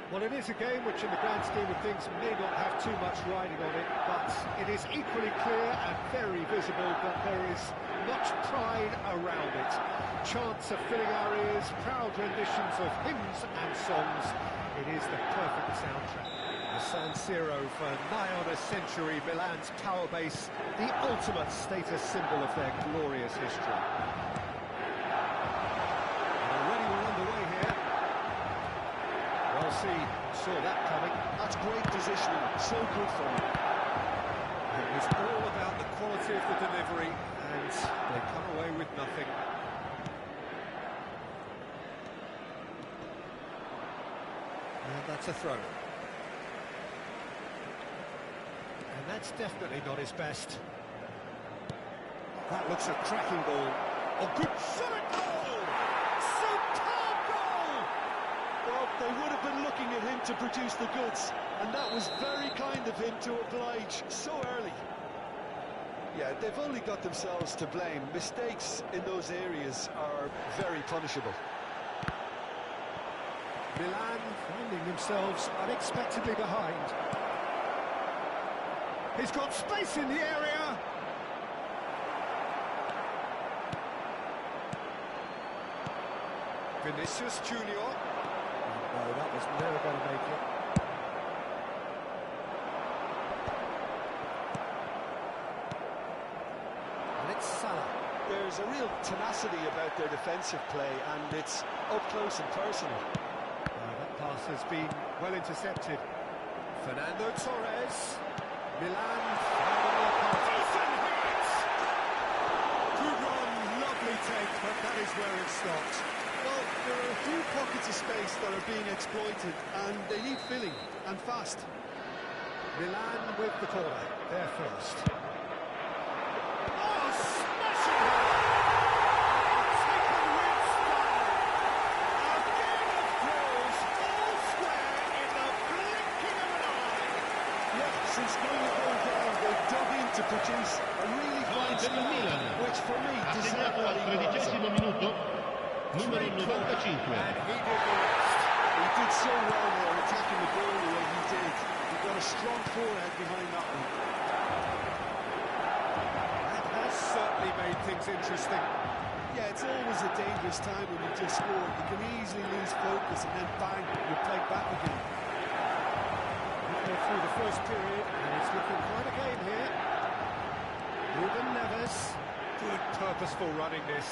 Well, it is a game which in the grand scheme of things may not have too much riding on it, but it is equally clear and very visible that there is much pride around it. Chants are filling our ears, proud renditions of hymns and songs. It is the perfect soundtrack. The San Siro for nigh on a century, Milan's power base, the ultimate status symbol of their glorious history. And already we're underway here. Well, saw that coming. That's great positioning, so good for him. It was all about the quality of the delivery, and they come away with nothing. And that's a throw. And that's definitely not his best. That looks a cracking ball. Oh, good solid goal! Superb goal! Well, they would have been looking at him to produce the goods, and that was very kind of him to oblige so early. Yeah, they've only got themselves to blame. Mistakes in those areas are very punishable. Milan finding themselves unexpectedly behind. He's got space in the area. Vinicius Junior. No, that was never going to make it. And it's Salah. There's a real tenacity about their defensive play, and it's up close and personal. That pass has been well intercepted. Fernando Torres. Milan finding their path. Decent hit! Good run, lovely take, but that is where it stopped. Well, there are a few pockets of space that are being exploited, and they need filling, and fast. Milan with the corner, there first. Oh, smashing it! Taken with style. A game of throws, all square in the blinking of an eye. Yeah, since going a goal down, they've dug in to produce a really fine score, which for me deserves Assegnato al 13° minuto, numero 95. And he did the rest. He did so well there, attacking the ball the way he did. He got a strong forehead behind that one. That has certainly made things interesting. Yeah, it's always a dangerous time when you just score. You can easily lose focus and then bang, you're played back again. We're through the first period, and it's looking quite a game here. Ruben Neves, good purposeful running this.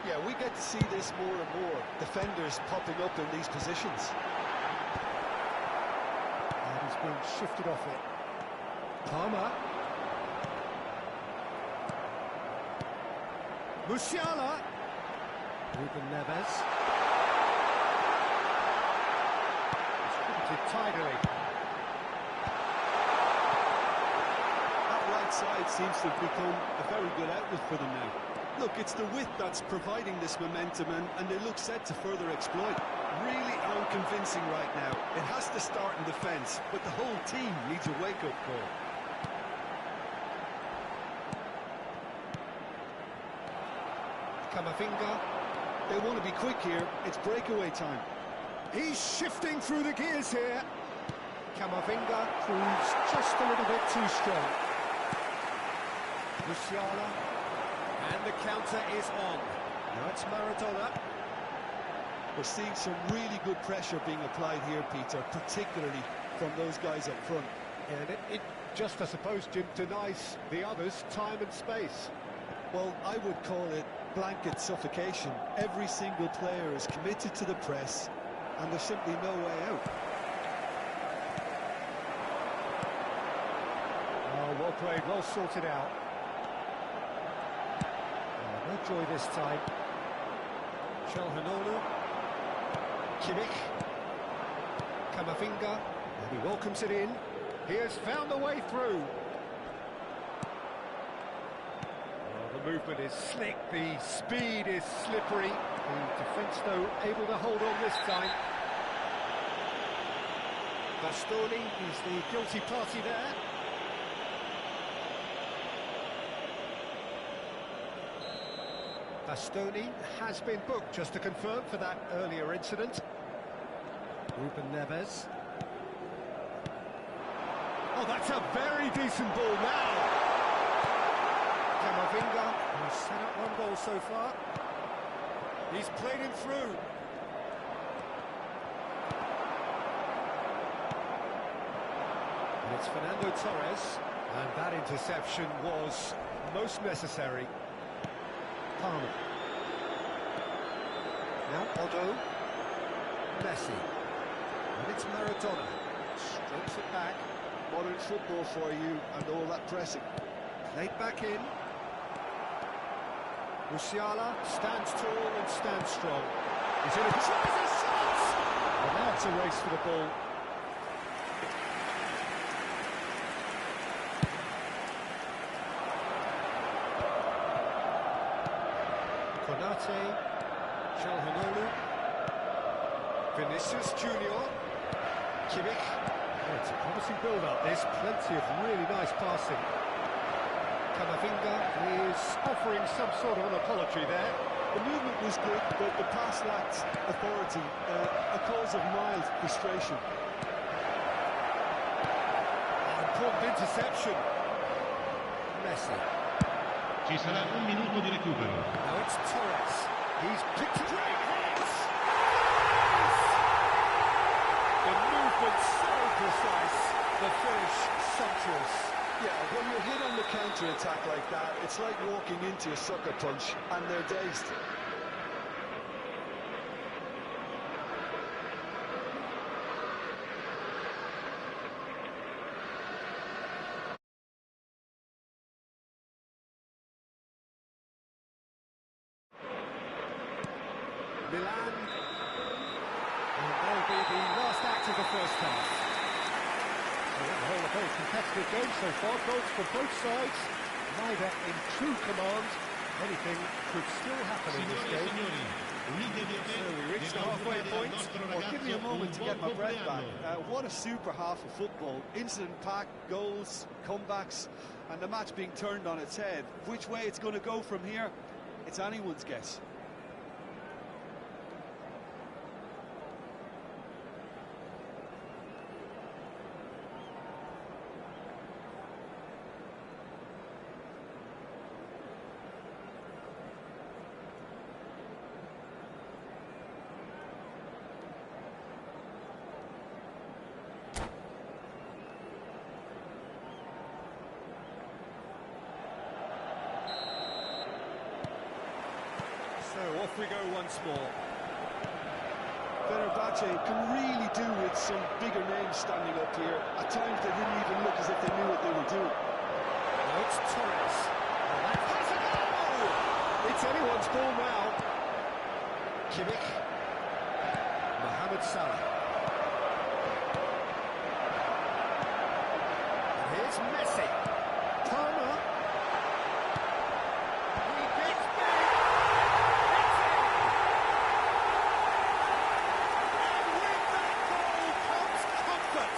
Yeah, we get to see this more and more. Defenders popping up in these positions. And he's been shifted off it. Palmer. Musiala. Ruben Neves. Distributed tidily. That right side seems to have become a very good outlet for them now. Look, it's the width that's providing this momentum, and they look set to further exploit. Really unconvincing right now. It has to start in defence, but the whole team needs a wake-up call. Camavinga. They want to be quick here. It's breakaway time. He's shifting through the gears here. Camavinga proves just a little bit too strong. Musiala. And the counter is on. Now it's Maradona. We're seeing some really good pressure being applied here, Peter, particularly from those guys up front. And it just, I suppose, Jim, denies the others time and space. Well, I would call it blanket suffocation. Every single player is committed to the press, and there's simply no way out. Oh, well played, well sorted out. No joy this time. Çalhanoğlu. Kimmich. Camavinga. And he welcomes it in. He has found a way through. Well, the movement is slick, the speed is slippery. The defence, though, able to hold on this time. Bastoni is the guilty party there. Bastoni has been booked, just to confirm, for that earlier incident. Ruben Neves. Oh, that's a very decent ball now. Camavinga has set up one goal so far. He's played him through. And it's Fernando Torres. And that interception was most necessary. Palmer. Now Otto. Messi. And it's Maradona. Strokes it back. Modern football for you and all that pressing. Played back in. Musiala stands tall and stands strong. He's in a tries a shot! And now it's a race for the ball. Konate, Çalhanoğlu, Vinicius Junior, Kimmich. Oh, it's a promising build-up. There's plenty of really nice passing. Camavinga is offering some sort of an apology there. The movement was good, but the pass lacked authority, a cause of mild frustration. Important interception. Messi. Ci sarà un minuto di recupero. Now it's Torres. He's picked it right. The movement so precise, the finish sumptuous. Yeah, when you're hit on the counter-attack like that, it's like walking into a sucker punch, and they're dazed. Milan, and that'll be the last act of the first half. So on the whole, a very competitive game so far, goals for both sides, neither in true command. Anything could still happen in this game. So we reached the halfway point. Well, give me a moment to get my breath back. What a super half of football. Incident-packed, goals, comebacks, and the match being turned on its head. Which way it's going to go from here, it's anyone's guess. So off we go once more. Fenerbahce can really do with some bigger names standing up here. At times they didn't even look as if they knew what they were doing. Now it's Torres. And that has a goal! It's anyone's ball now. Kimmich. Mohamed Salah. And here's Messi. Palmer. He gets big. It's in. And with that goal comes comfort.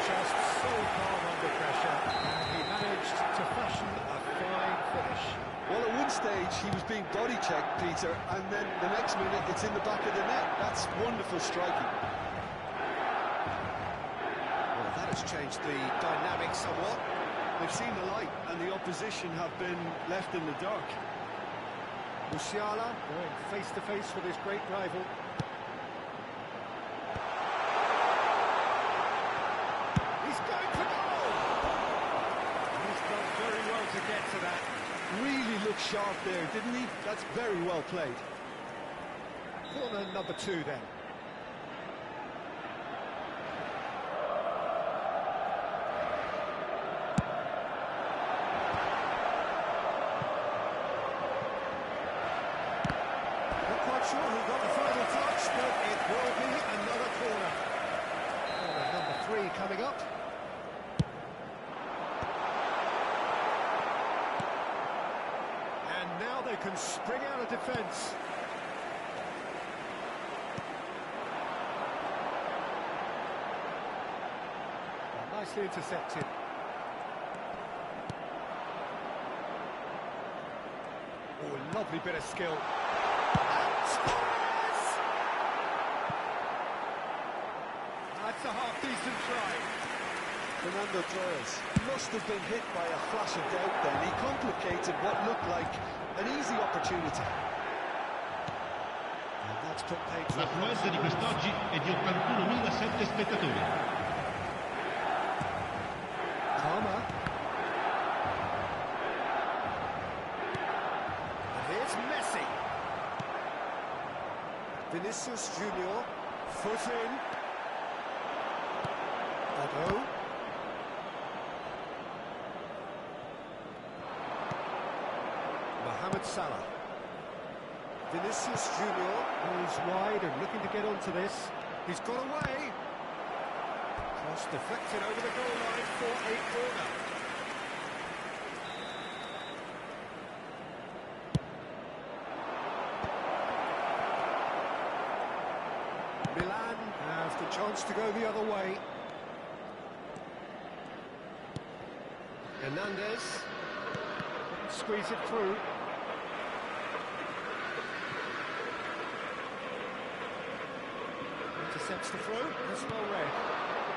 Just so calm under pressure, and he managed to fashion a fine finish. Well, at one stage he was being body checked, Peter, and then the next minute it's in the back of the net. That's wonderful striking. Well, that has changed the dynamic somewhat. They've seen the light, and the opposition have been left in the dark. Musiala going face-to-face with his great rival. He's going for goal! He's done very well to get to that. Really looked sharp there, didn't he? That's very well played. Corner number 2 then. Not quite sure who got the final touch, but it will be another corner. Corner number 3 coming up. And now they can spring out of defence. Nicely intercepted. Oh, a lovely bit of skill. And Torres! for Torres. Must have been hit by a flash of doubt then. He complicated what looked like an easy opportunity. And that's put paid to L'affluenza di quest'oggi è di 81.007 spettatori. Palmer. And here's Messi. Vinicius Junior, foot in. Ado. Mohamed Salah. Vinicius Junior, who's wide and looking to get onto this. He's got away. Cross deflected over the goal line for a corner. Milan have the chance to go the other way. Hernandez squeeze it through. Intercepts the throw. That's well read.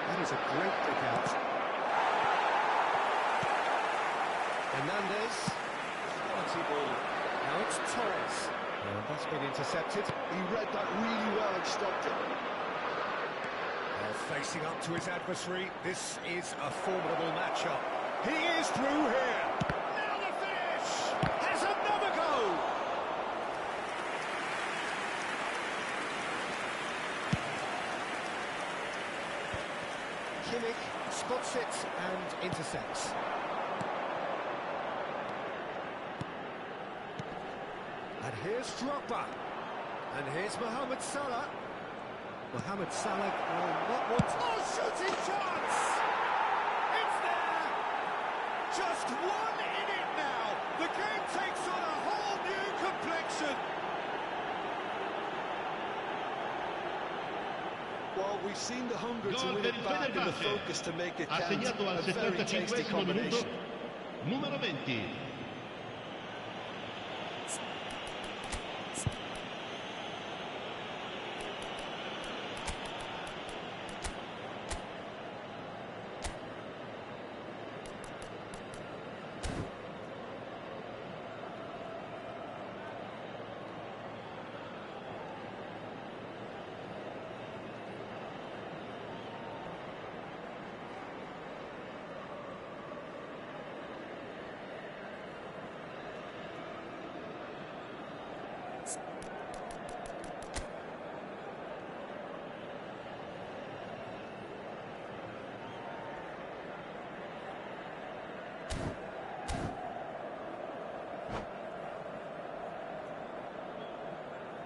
That is a great pick out. Hernandez. Quality ball. Now it's Torres. And that's been intercepted. He read that really well and stopped it. Facing up to his adversary. This is a formidable matchup. He is through here. Now the finish. Has another go. Kimmich spots it and intercepts. And here's Drogba. And here's Mohamed Salah. Mohamed Salah will not want... Oh, shooting chance! It's there! Just one in it now! The game takes on a whole new complexion! Well, we've seen the hunger to win it back and the focus to make it count. Assegnato al A very tasty 75esimo minuto, combination. numero 20.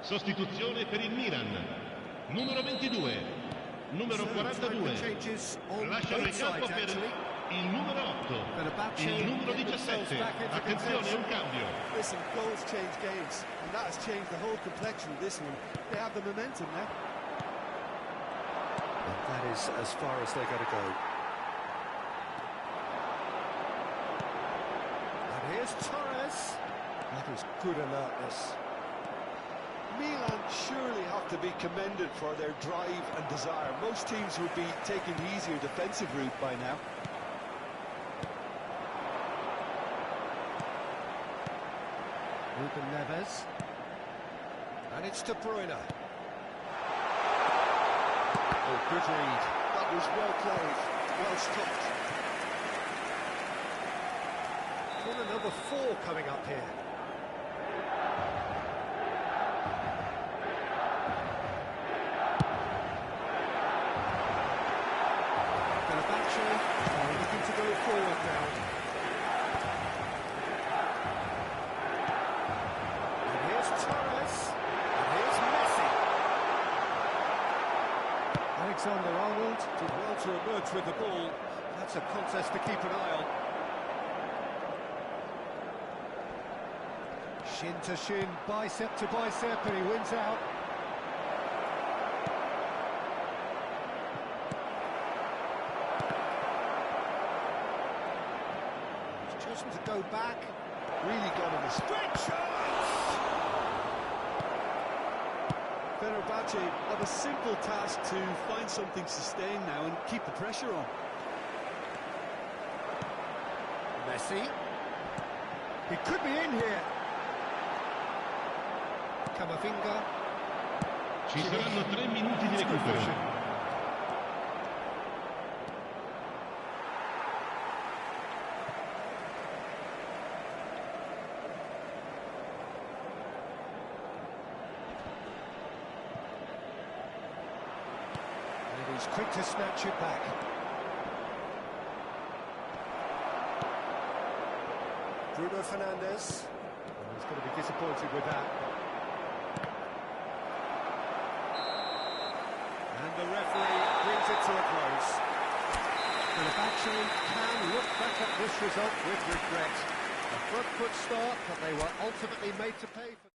Sostituzione per il Milan. Numero 22, numero 42. Lasciano il campo per il numero 8, il numero 17. Attenzione, è un cambio. Listen, goals change games, and that has changed the whole complexion of this one. They have the momentum now. And that is as far as they're going to go. And here's Torres. That is good alertness. Milan surely have to be commended for their drive and desire. Most teams would be taking the easier defensive route by now. Ruben Neves. And it's De Bruyne. Oh, good read. That was well played, well stopped. Got another 4 coming up here. Looking to go forward now. And here's Torres. And here's Messi. Alexander-Arnold did well to emerge with the ball. That's a contest to keep an eye on. Shin to shin, bicep to bicep, and he wins out. To go back, Really got him a great chance! Fenerbahce have a simple task to find something sustained now and keep the pressure on. Messi. He could be in here. Camavinga. Ci saranno 3 minuti di recupero. He's quick to snatch it back. Bruno Fernandes. Well, he's going to be disappointed with that. And the referee brings it to a close. And the back chain can look back at this result with regret. A front foot start, but they were ultimately made to pay for.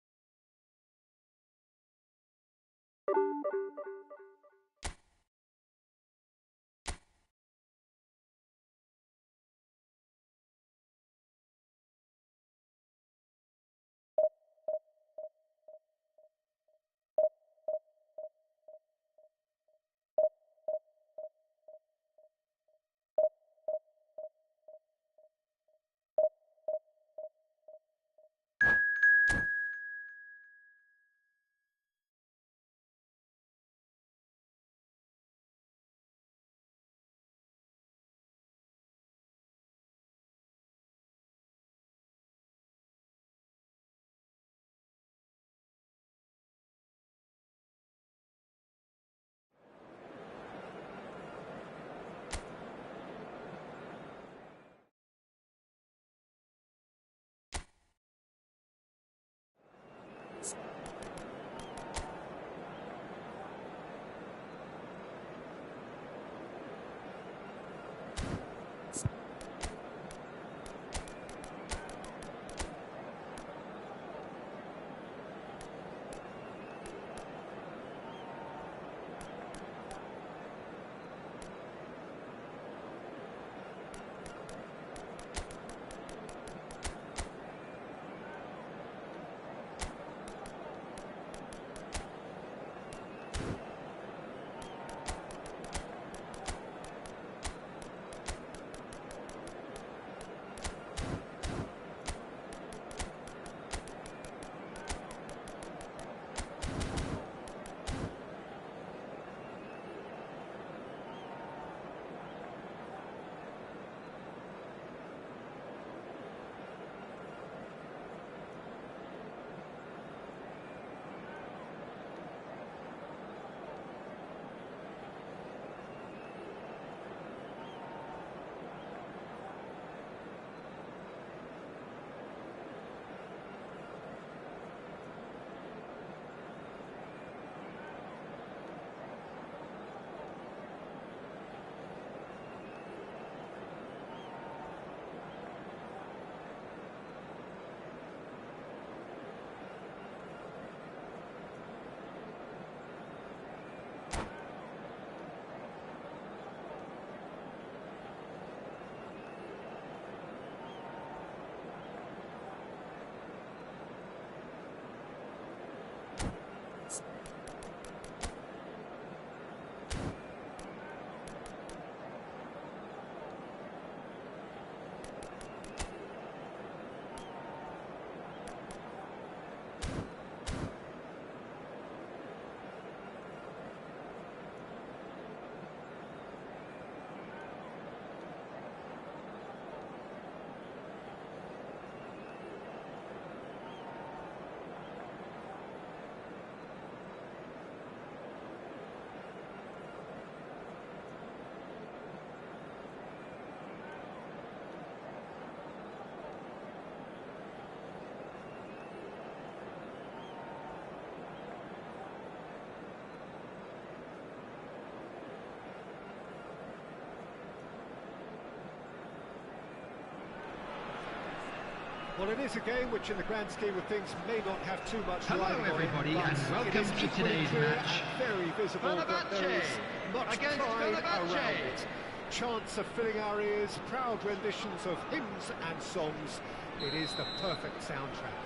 Well, it is a game which, in the grand scheme of things, may not have too much Hello, riding on it, everybody, but and welcome it is to today's clear match. and very visible that there is much against pride around Fenerbahce. it. Chants are filling our ears, proud renditions of hymns and songs. It is the perfect soundtrack.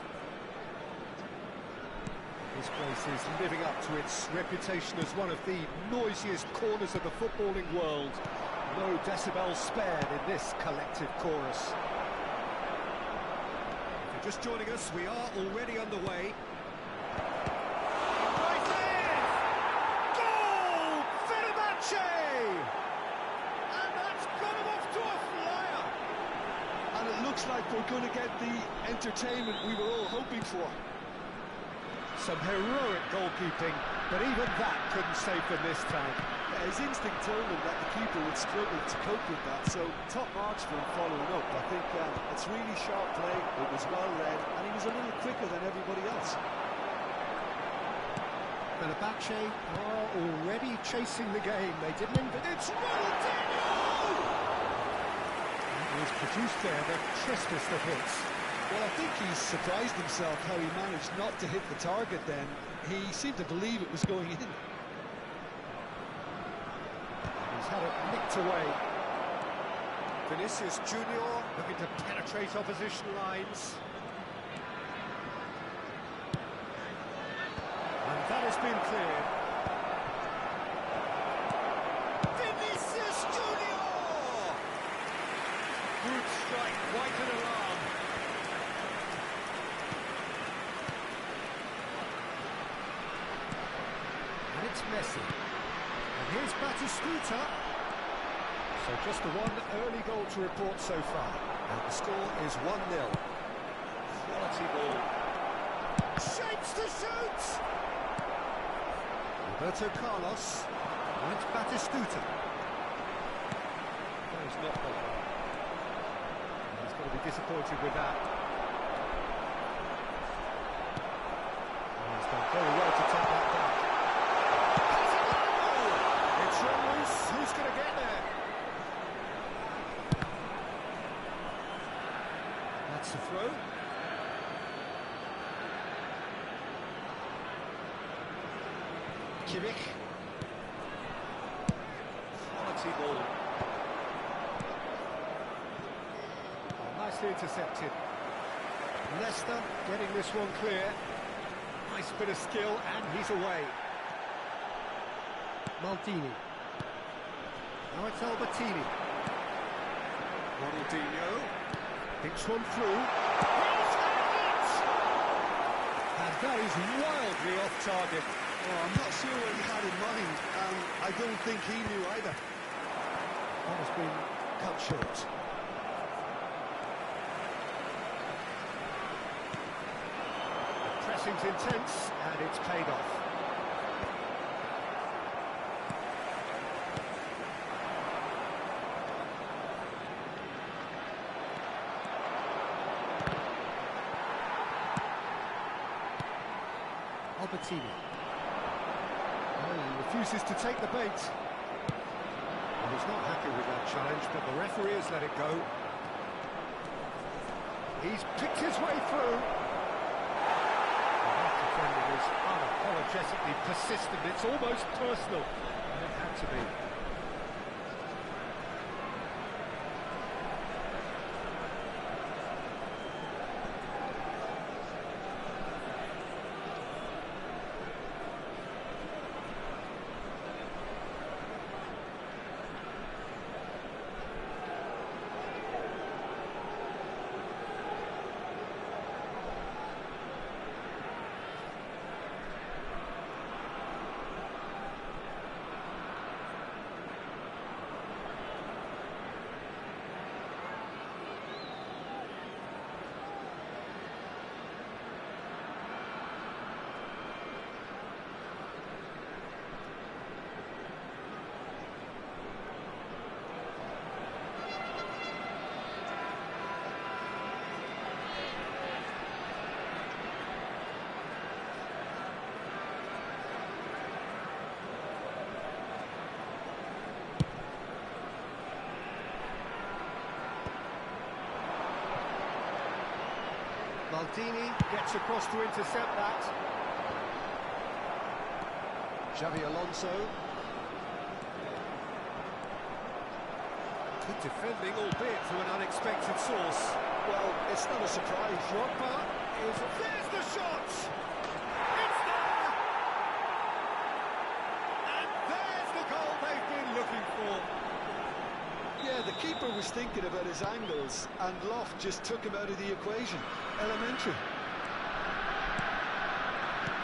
This place is living up to its reputation as one of the noisiest corners of the footballing world. No decibels spared in this collective chorus. just joining us, we are already underway. Goal! Fenerbahce! And that's got him off to a flyer. And it looks like we're going to get the entertainment we were all hoping for. Some heroic goalkeeping, but even that couldn't save them this time. Yeah, his instinct told him that the keeper would struggle to cope with that, so top marks for him following up. I think it's really sharp play, it was well read, and he was a little quicker than everybody else. Fenerbahce are already chasing the game. They didn't invent it. It's Ronaldinho! It was produced there, the crispest of hits. Well, I think he's surprised himself how he managed not to hit the target then. He seemed to believe it was going in. He's had it nicked away. Vinicius Junior looking to penetrate opposition lines. And that has been cleared. Vinicius Junior! Good strike, quite an alarm. It's Messi. And here's Batistuta. So just the one early goal to report so far. And the score is 1-0. Quality ball. Shapes to shoot! Roberto Carlos. And it's Batistuta. No, he's not got that. He's going to be disappointed with that. Oh, he's done very well to take that back. Who's going to get there? That's the throw. Kimmich. Quality ball. Oh, nicely intercepted. Leicester getting this one clear. Nice bit of skill, and he's away. Maldini. Now it's Albertini. Ronaldinho. Picks one through. He's had it! And that is wildly off target. Oh, I'm not sure what he had in mind, and I don't think he knew either. That has been cut short. The pressing's intense, and it's paid off. Albertini. Oh, he refuses to take the bait. Well, he's not happy with that challenge, but the referee has let it go. He's picked his way through. That defending is unapologetically persistent. It's almost personal. And it had to be. Maldini gets across to intercept that. Xavi Alonso. Good defending, albeit from an unexpected source. Well, it's not a surprise. Drogba is... There's the shot! It's there! And there's the goal they've been looking for. Yeah, the keeper keeper was thinking about his angles, and Loft just took him out of the equation. Elementary.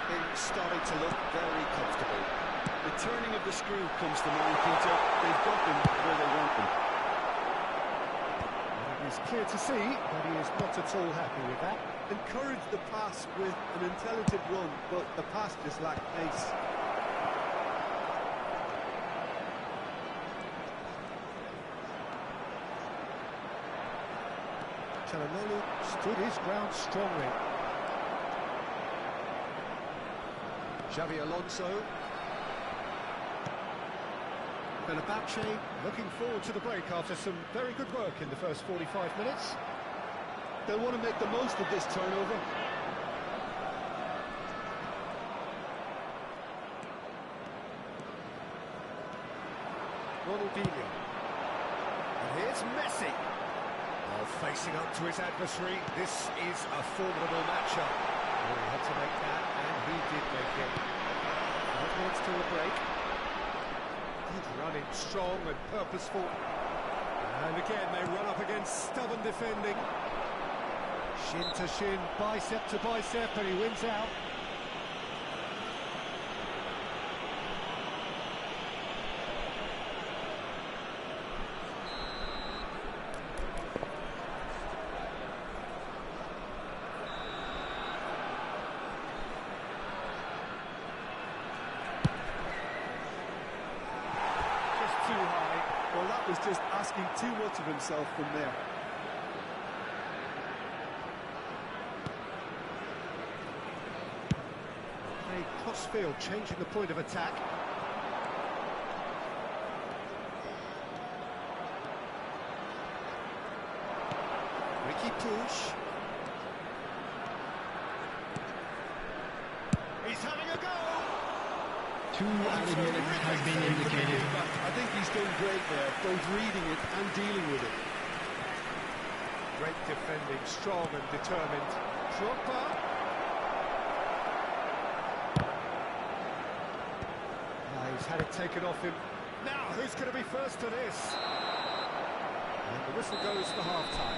Things starting to look very comfortable. The turning of the screw comes to mind, Peter. They've got them where they want them. It is clear to see that he is not at all happy with that. Encouraged the pass with an intelligent run, but the pass just lacked pace. Çalhanoğlu stood his ground strongly. Xabi Alonso. Fenerbahce looking forward to the break after some very good work in the first 45 minutes. They'll want to make the most of this turnover. Ronaldinho. And here's Messi. Oh, facing up to his adversary. This is a formidable matchup. Oh, he had to make that, and he did make it. 5 minutes till the break. Good running, strong and purposeful. And again, they run up against stubborn defending. Shin to shin, bicep to bicep, and he wins out. Just too high. Well, that was just asking too much of himself from there. Crossfield changing the point of attack. Ricky Push. He's having a go. 2 added minutes has been indicated. I think he's done great there, both reading it and dealing with it. Great defending, strong and determined. Drogba. He's had it taken off him. Now, who's going to be first to this? And the whistle goes for half-time.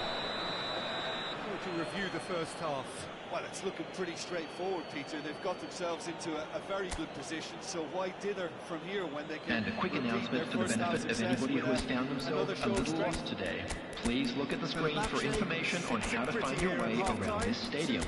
To review the first half. Well, it's looking pretty straightforward, Peter. They've got themselves into a very good position, so why dither from here when they can... And a quick announcement for the benefit of anybody who has found themselves a little lost today. Please look at the screen for information on how to find your way around this stadium.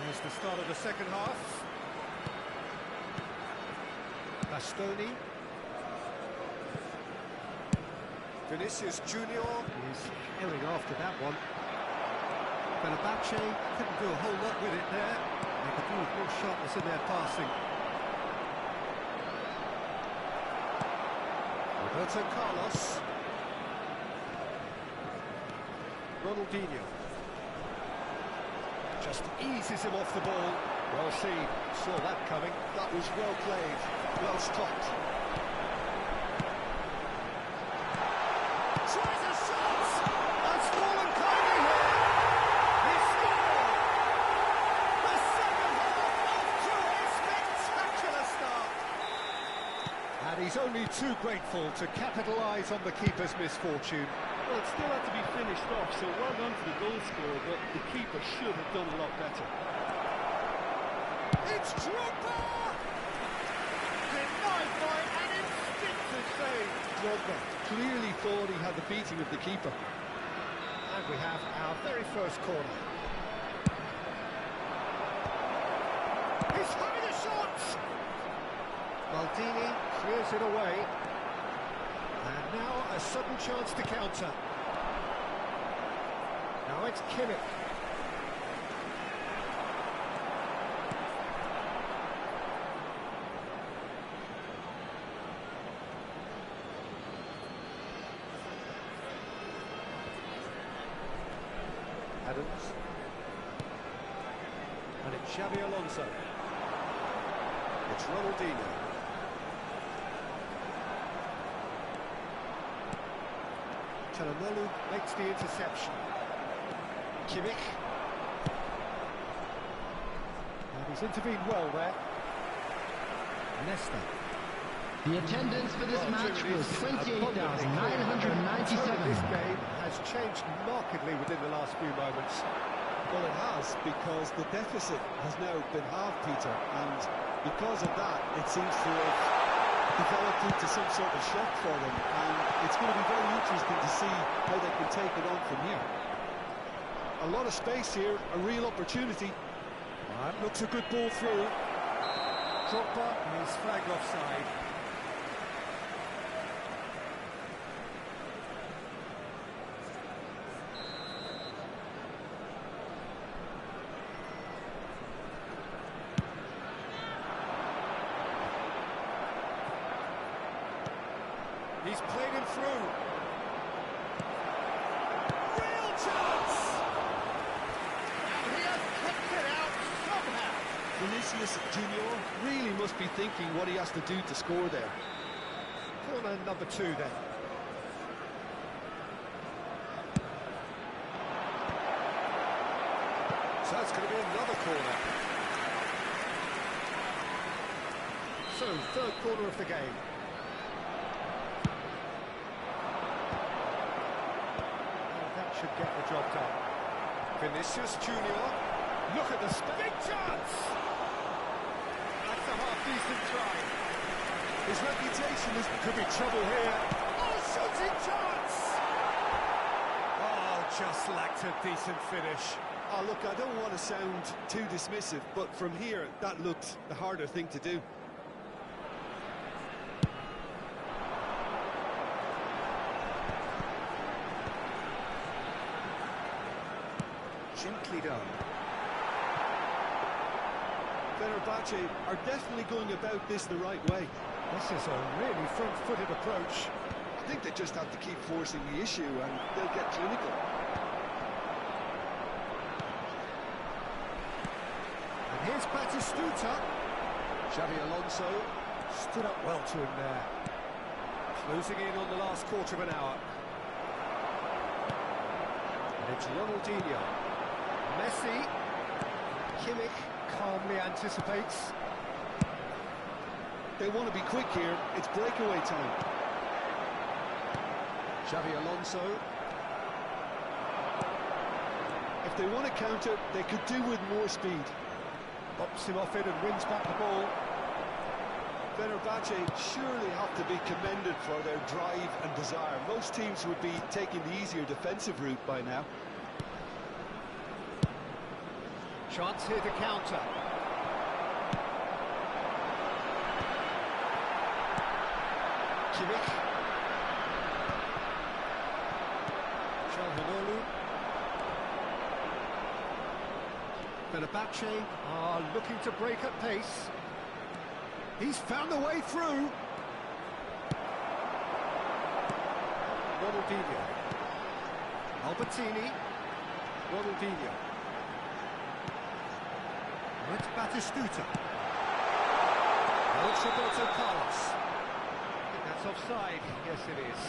Here's the start of the second half. Bastoni. Vinicius Junior is herring after that one. Fenerbahce couldn't do a whole lot with it there. They could do with more sharpness in their passing. Roberto Carlos. Ronaldinho. Just eases him off the ball. Well seen. Saw that coming. That was well played, well stopped. Tries a shot! That's fallen kindly here. He scored! The second half off to a spectacular start. And he's only too grateful to capitalise on the keeper's misfortune. Well, it still had to be finished off, so well done to the goal scorer, but the keeper should have done a lot better. It's Drogba! Denied by an instinctive save. Drogba clearly thought he had the beating of the keeper. And we have our very first corner. He's having a shot! Maldini clears it away. And now a sudden chance to counter. Now it's Kimmich. Adams. And it's Xabi Alonso. It's Ronaldinho. Çalhanoğlu makes the interception. Kimmich. And he's intervened well there. Nesta. The attendance for this match was 28,997. This game has changed markedly within the last few moments. Well, it has, because the deficit has now been halved, Peter, and because of that, it seems to have developed into some sort of shock for them, and it's going to be very interesting to see how they can take it on from here. A lot of space here, a real opportunity. That looks a good ball through. Drogba is flagged offside. He's played him through. Real chance! And he has kicked it out somehow. Vinicius Junior really must be thinking what he has to do to score there. Corner number 2 then. So it's going to be another corner. So, third corner of the game. Should get the job done. Vinicius Junior. Look at the big chance! That's a half-decent try. His reputation is... Could be trouble here. Oh, shooting chance! Oh, just lacked a decent finish. Oh, look, I don't want to sound too dismissive, but from here, that looked the harder thing to do. Gently done. Fenerbahce are definitely going about this the right way. This is a really front-footed approach. I think they just have to keep forcing the issue and they'll get clinical. And here's Batistuta. Xavi Alonso stood up well to him there. Closing in on the last quarter of an hour. And it's Ronaldinho. Messi. Kimmich calmly anticipates. They want to be quick here. It's breakaway time. Xavi Alonso. If they want to counter, they could do with more speed. Bops him off it and wins back the ball. Fenerbahce surely have to be commended for their drive and desire. Most teams would be taking the easier defensive route by now. Chance here to counter. Kimmich. Çalhanoğlu. Fenerbahce are looking to break at pace. He's found a way through. Ronaldinho. Albertini. Ronaldinho. It's Batistuta. Oh, it's Roberto Carlos. I think that's offside. Yes, it is.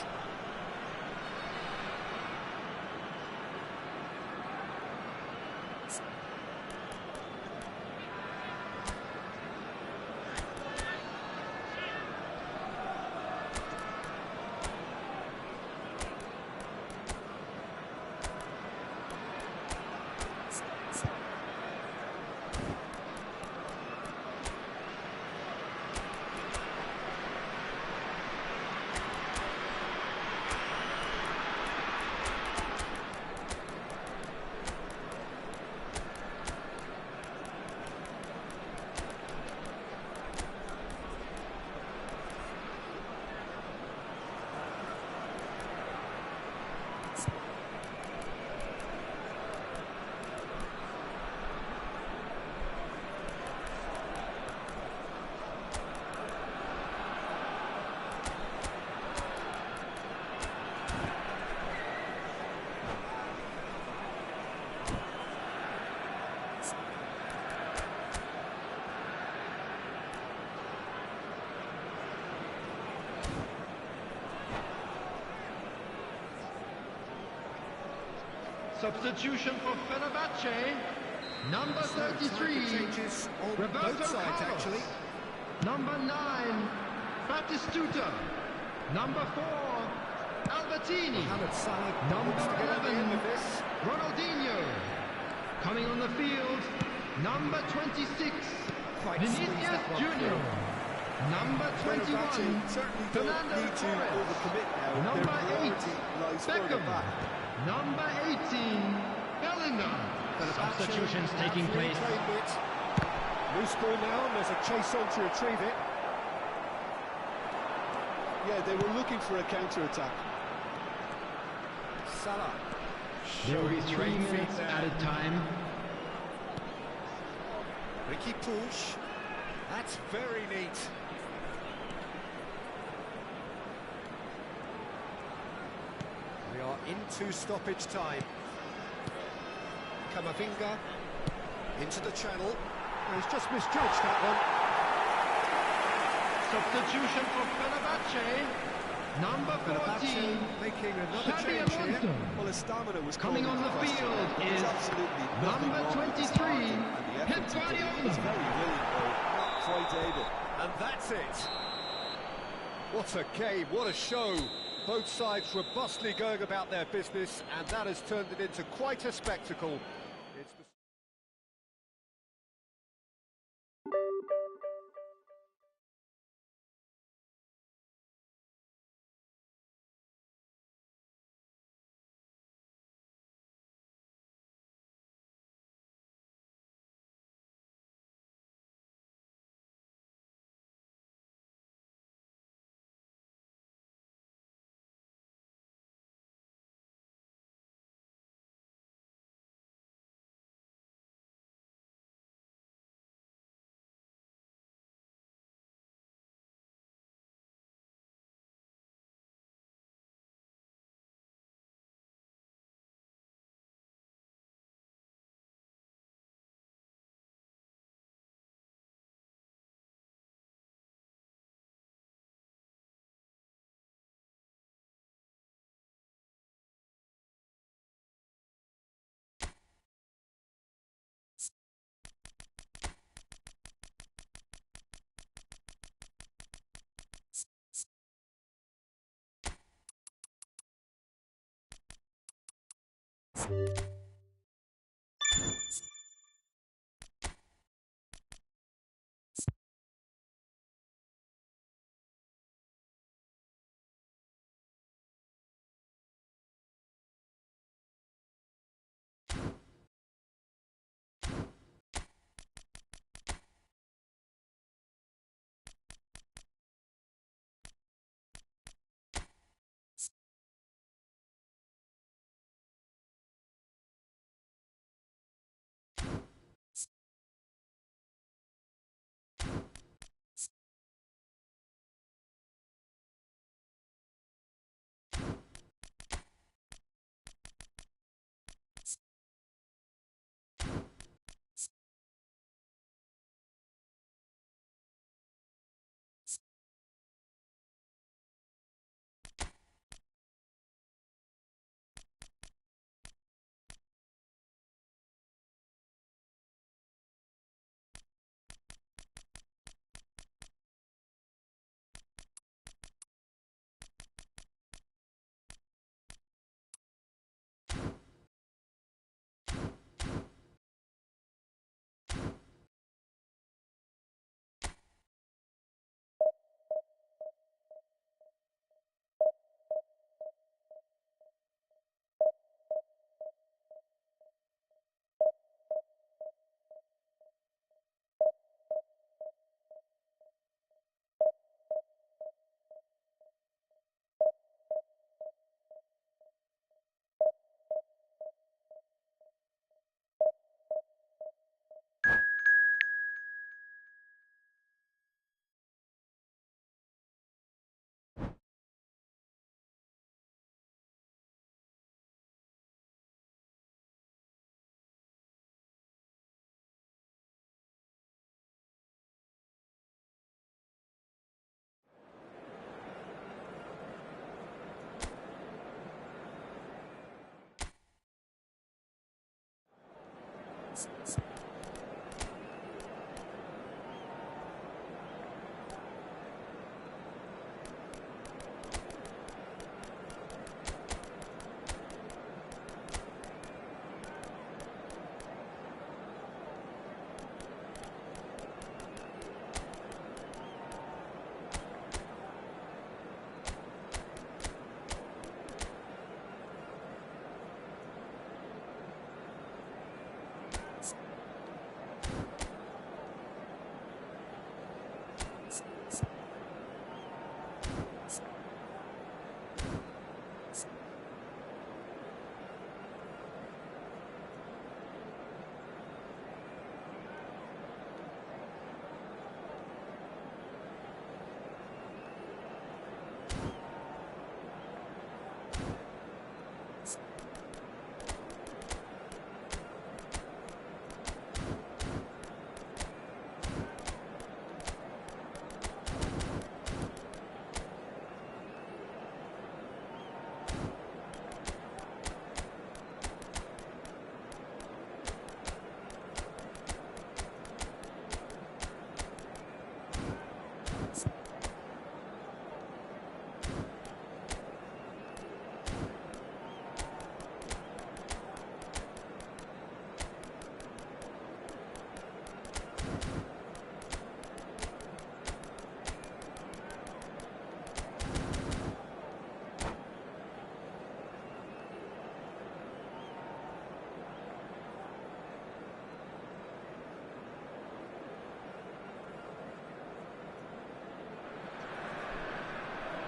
Substitution for Fenerbahce. Number 33, changes on Roberto both sides, Carlos. actually. Number 9, Batistuta. Number 4, Albertini. Mohamed Salah Number wants to get on the 11, end of this. Ronaldinho. Coming on the field, number 26, Quite squeezed Vinicius that one Junior. through. Number 21, certainly don't Fernando need to Torres. overcommit now. Number Their 8, priority lies further Beckham. back. Number 18, Bellingham. Substitutions taking place. Loose ball now, and there's a chase on to retrieve it. Yeah, they were looking for a counter-attack. Salah. There will be 3 Great feet minutes there. added time. Ricky Puig. That's very neat. We are into stoppage time. Camavinga into the channel. He's just misjudged that one. Substitution for Fenerbahce. Number 14, making another Xabi change here. Alonso. Well, his stamina was Coming called on into the question. field There was is absolutely nothing number wrong with his 23, starting and the Pep efforts he put in. Guardiola. He was very willing, though not quite able. And that's it. What a game, what a show. Both sides robustly going about their business, and that has turned it into quite a spectacle.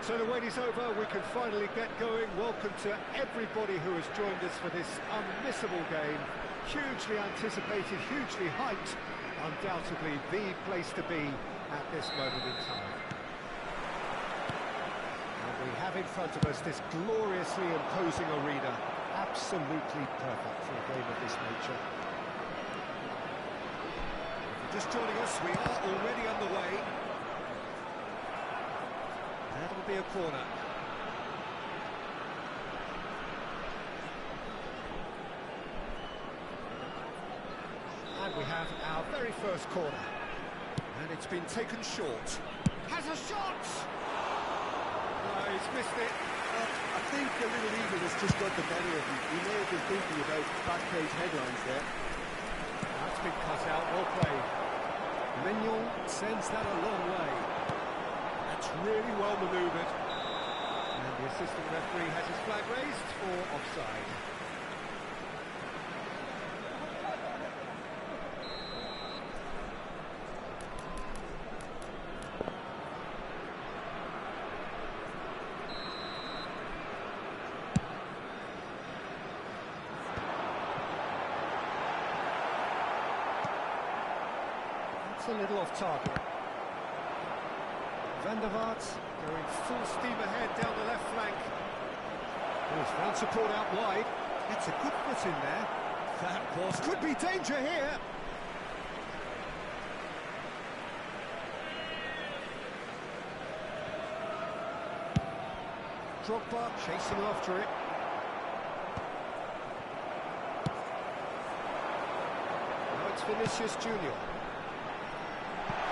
So the wait is over, we can finally get going. Welcome to everybody who has joined us for this unmissable game. Hugely anticipated, hugely hyped, undoubtedly the place to be at this moment in time. And we have in front of us this gloriously imposing arena, absolutely perfect for a game of this nature. If you're just joining us, we are already underway. That'll be a corner. And we have our very first corner. And it's been taken short. Has a shot! Oh, he's missed it. I think a little eagerness just got the better of him. He may have been thinking about back page headlines there. That's been cut out, well played. Mignon sends that a long way. That's really well manoeuvred. And the assistant referee has his flag raised for offside. That's a little off target. Van der Vaart going full steam ahead down the left flank. Oh, he's found support out wide. Gets a good foot in there. That could be danger here. Drogba chasing after it. Now it's Vinicius Junior.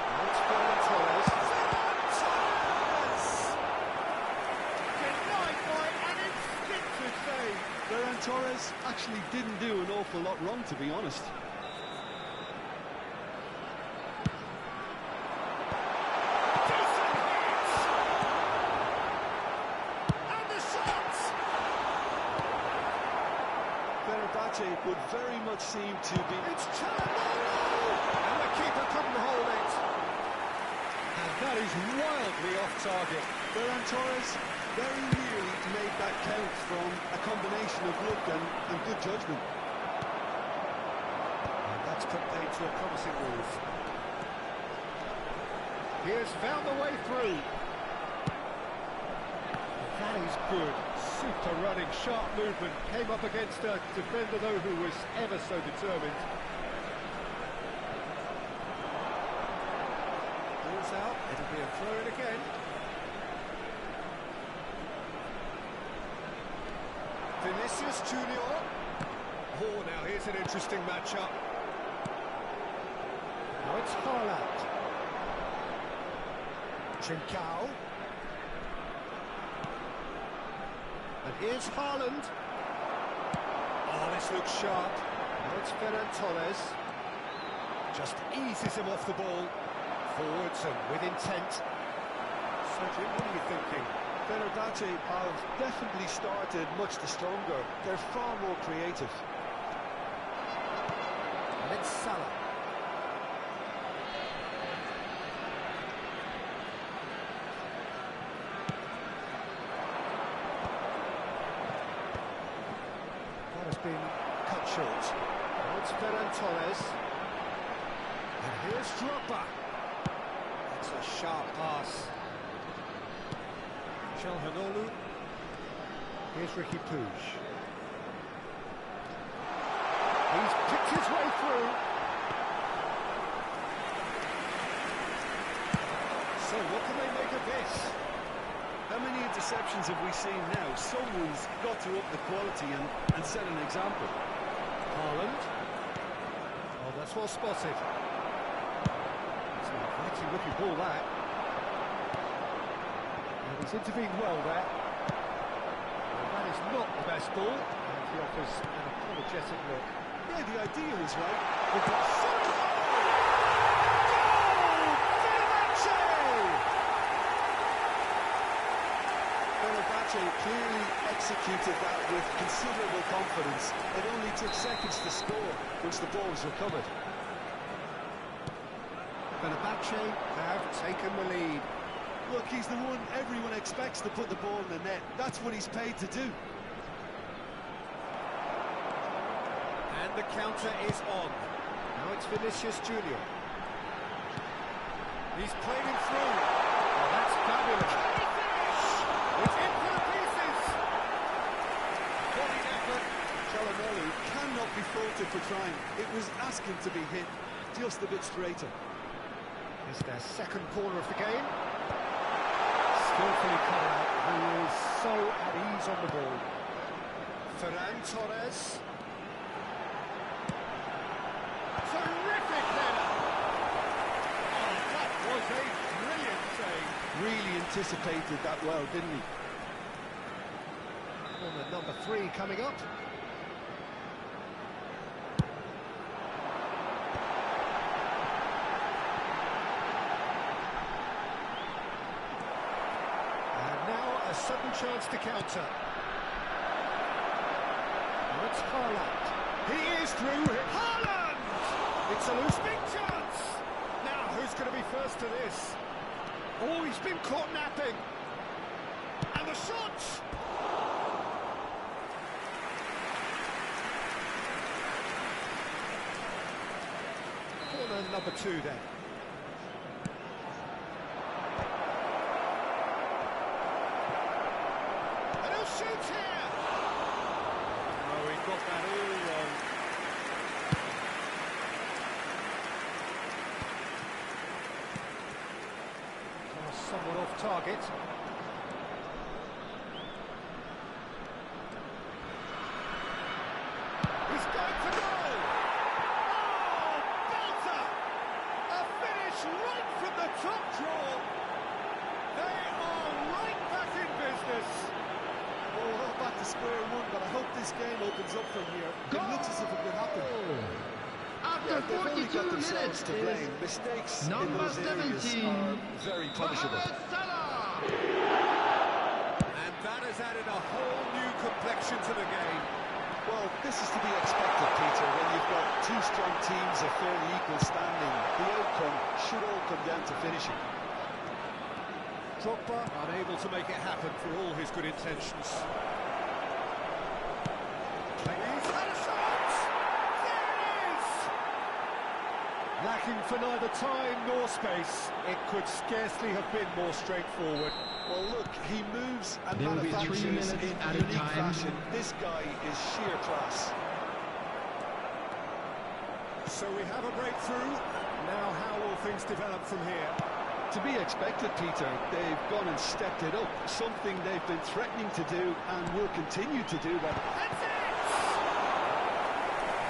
Now it's Ferran Torres. Ferran Torres actually didn't do an awful lot wrong, to be honest. And the shot! Fenerbahce would very much seem to be... It's Çalhanoğlu! And the keeper couldn't hold it. And that is wildly off target. Ferran Torres very nearly made that count from a combination of luck and good judgment. And that's put paid to a promising move. He has found the way through. That is good. Super running, sharp movement. Came up against a defender, though, who was ever so determined. Ball's out. It'll be a throw-in again. Vinicius Junior. Oh, now here's an interesting matchup. Now it's Haaland. Trincao. And here's Haaland. Oh, this looks sharp. Now it's Ferran Torres. Just eases him off the ball. Forwards and with intent. Sergio, what are you thinking? Fenerbahce have definitely started much the stronger. They're far more creative. And it's Salah. That has been cut short. Now it's Ferran Torres. And here's Drogba. That's a sharp pass. Çalhanoğlu. Here's Ricky Puig. He's picked his way through. So what can they make of this? How many interceptions have we seen now? Someone's got to up the quality and set an example. Haaland. Oh, that's well spotted. It's an inviting looking ball, that. And he's intervened well there. Well, that is not the best ball. And he offers an apologetic look. Yeah, the idea was right. Fenerbahce clearly executed that with considerable confidence. It only took seconds to score once the ball was recovered. Fenerbahce have taken the lead. Look, he's the one everyone expects to put the ball in the net. That's what he's paid to do. And the counter is on. Now it's Vinicius Junior. He's played him through. Oh, that's fabulous. It's in for the pieces. What an effort. Çalhanoğlu cannot be faulted for trying. It was asking to be hit just a bit straighter. It's their second corner of the game. Skillfully cut out. He is so at ease on the ball. Ferran Torres. Terrific header! Oh, that was a brilliant save. Really anticipated that well, didn't he? Corner number 3 coming up. And now a sudden chance to counter. Now it's Haaland. He is through. Haaland! It's a loose big chance. Now, who's going to be first to this? Oh, he's been caught napping. And the shot! Corner number 2 then. And he'll shoot here! Oh, he got that all wrong. Somewhat off target. He's going for goal! Oh, belter! A finish right from the top draw. They are right back in business. Well, we're not back to square one, but I hope this game opens up from here. It looks as if it could happen. After They've only 42 got themselves minutes to blame. Mistakes in number those areas 17, are very punishable. Salah. And that has added a whole new complexion to the game. Well, this is to be expected, Peter. When you've got two strong teams of fairly equal standing, the outcome should all come down to finishing. Drogba unable to make it happen for all his good intentions. He's had a shot! There it is! Lacking for neither time nor space, it could scarcely have been more straightforward. Well, look, he moves and There will be 3 manufactures minutes in at a unique time. fashion. This guy is sheer class. So we have a breakthrough. Now how will things develop from here? To be expected, Peter. They've gone and stepped it up, something they've been threatening to do and will continue to do that. That's it!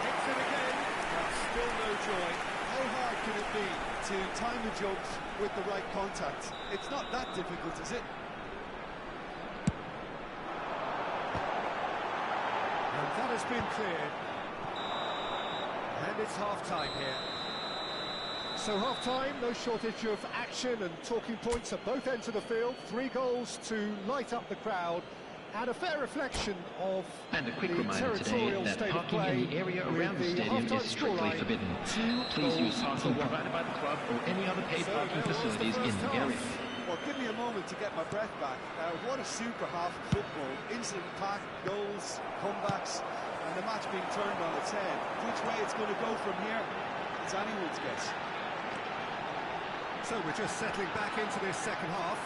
Hits it again, but still no joy. How hard can it be to time the jumps with the right contact. It's not that difficult, is it? And that has been cleared. And it's half-time here. So half-time, no shortage of action and talking points at both ends of the field. 3 goals to light up the crowd. And a fair reflection of and a quick the reminder today that parking in the area around the stadium is strictly forbidden. Please use parking provided by the club or any other paid parking facilities in the area. Well, give me a moment to get my breath back. What a super half of football. Incident-packed, goals, comebacks, and the match being turned on its head. Which way it's going to go from here, it's anyone's guess. So we're just settling back into this second half.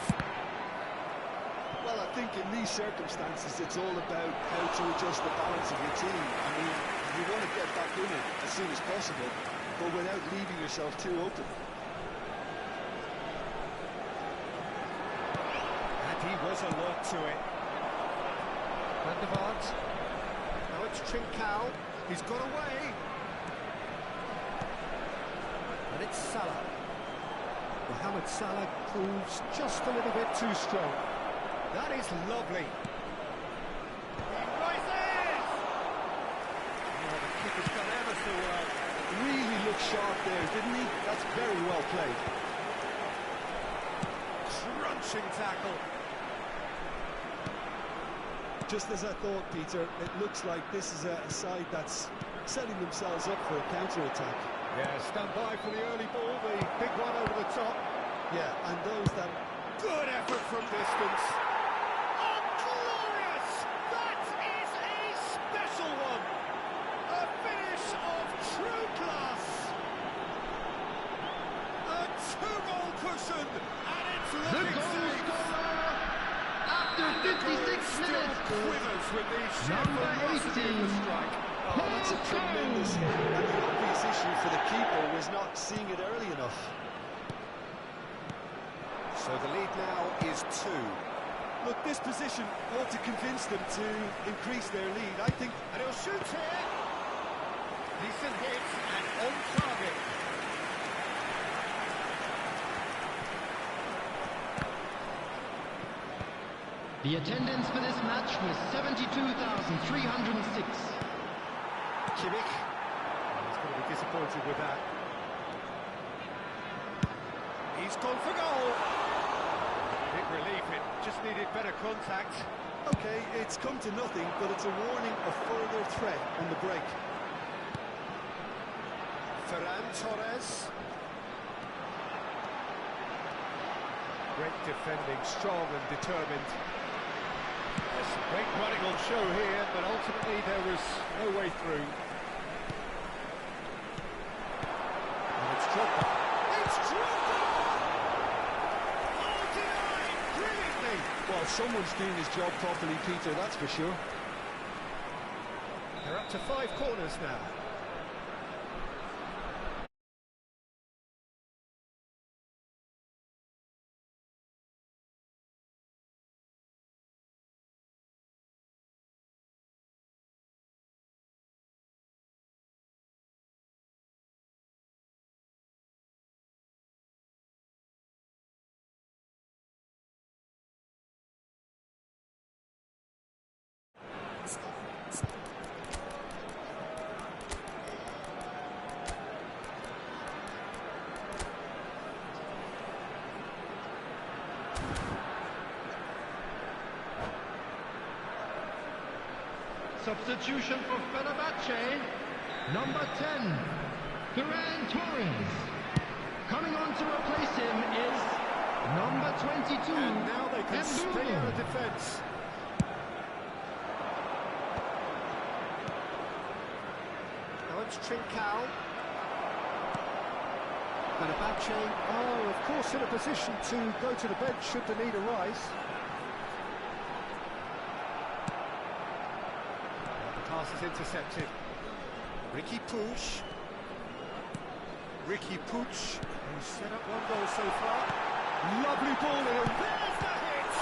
Well, I think in these circumstances, it's all about how to adjust the balance of your team. I mean, you want to get back in it as soon as possible, but without leaving yourself too open. And he was alert to it. Van der Vaart. Now it's Trincao. He's got away. And it's Salah. Mohamed Salah proves just a little bit too strong. That is lovely. He rises! Oh, the kick has gone ever so well. Really looked sharp there, didn't he? That's very well played. Crunching tackle. Just as I thought, Peter, it looks like this is a side that's setting themselves up for a counter-attack. Yeah, stand by for the early ball, the big one over the top. Yeah, and those that... Good effort from distance. And it's the goal scorer after 56 minutes, number 18, oh, that's a tremendous hit, and the obvious issue for the keeper was not seeing it early enough. So the lead now is 2. Look, this position ought to convince them to increase their lead, I think. And he'll shoot here. Decent hit and on target. The attendance for this match was 72,306. Kimmich. He's going to be disappointed with that. He's gone for goal. Big relief, it just needed better contact. Okay, it's come to nothing, but it's a warning of further threat on the break. Ferran Torres. Great defending, strong and determined. There's some great running on show here, but ultimately there was no way through. And it's Drogba. It's Drogba! Oh, denied brilliantly! Well, someone's doing his job properly, Peter, that's for sure. They're up to 5 corners now. Substitution for Fenerbahce, number 10, Ferran Torres. Coming on to replace him is number 22, and now they can stay out of defence. Now it's Trincao. Fenerbahce, oh, of course in a position to go to the bench should the need arise. Pass is intercepted. Riqui Puig. Riqui Puig, who's set up 1 goal so far. Lovely ball in. There's the hit!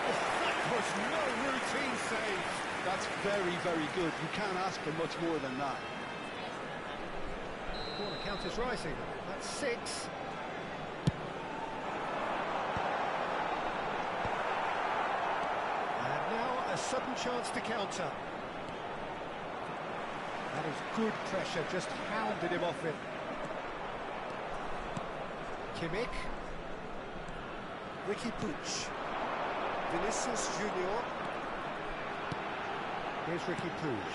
Oh, that was no routine save. That's very, very good. You can't ask for much more than that. Corner count is rising. That's 6. And now a sudden chance to counter. That is good pressure, just hounded him off it. Kimmich. Ricky Puig. Vinicius Junior. Here's Ricky Puig.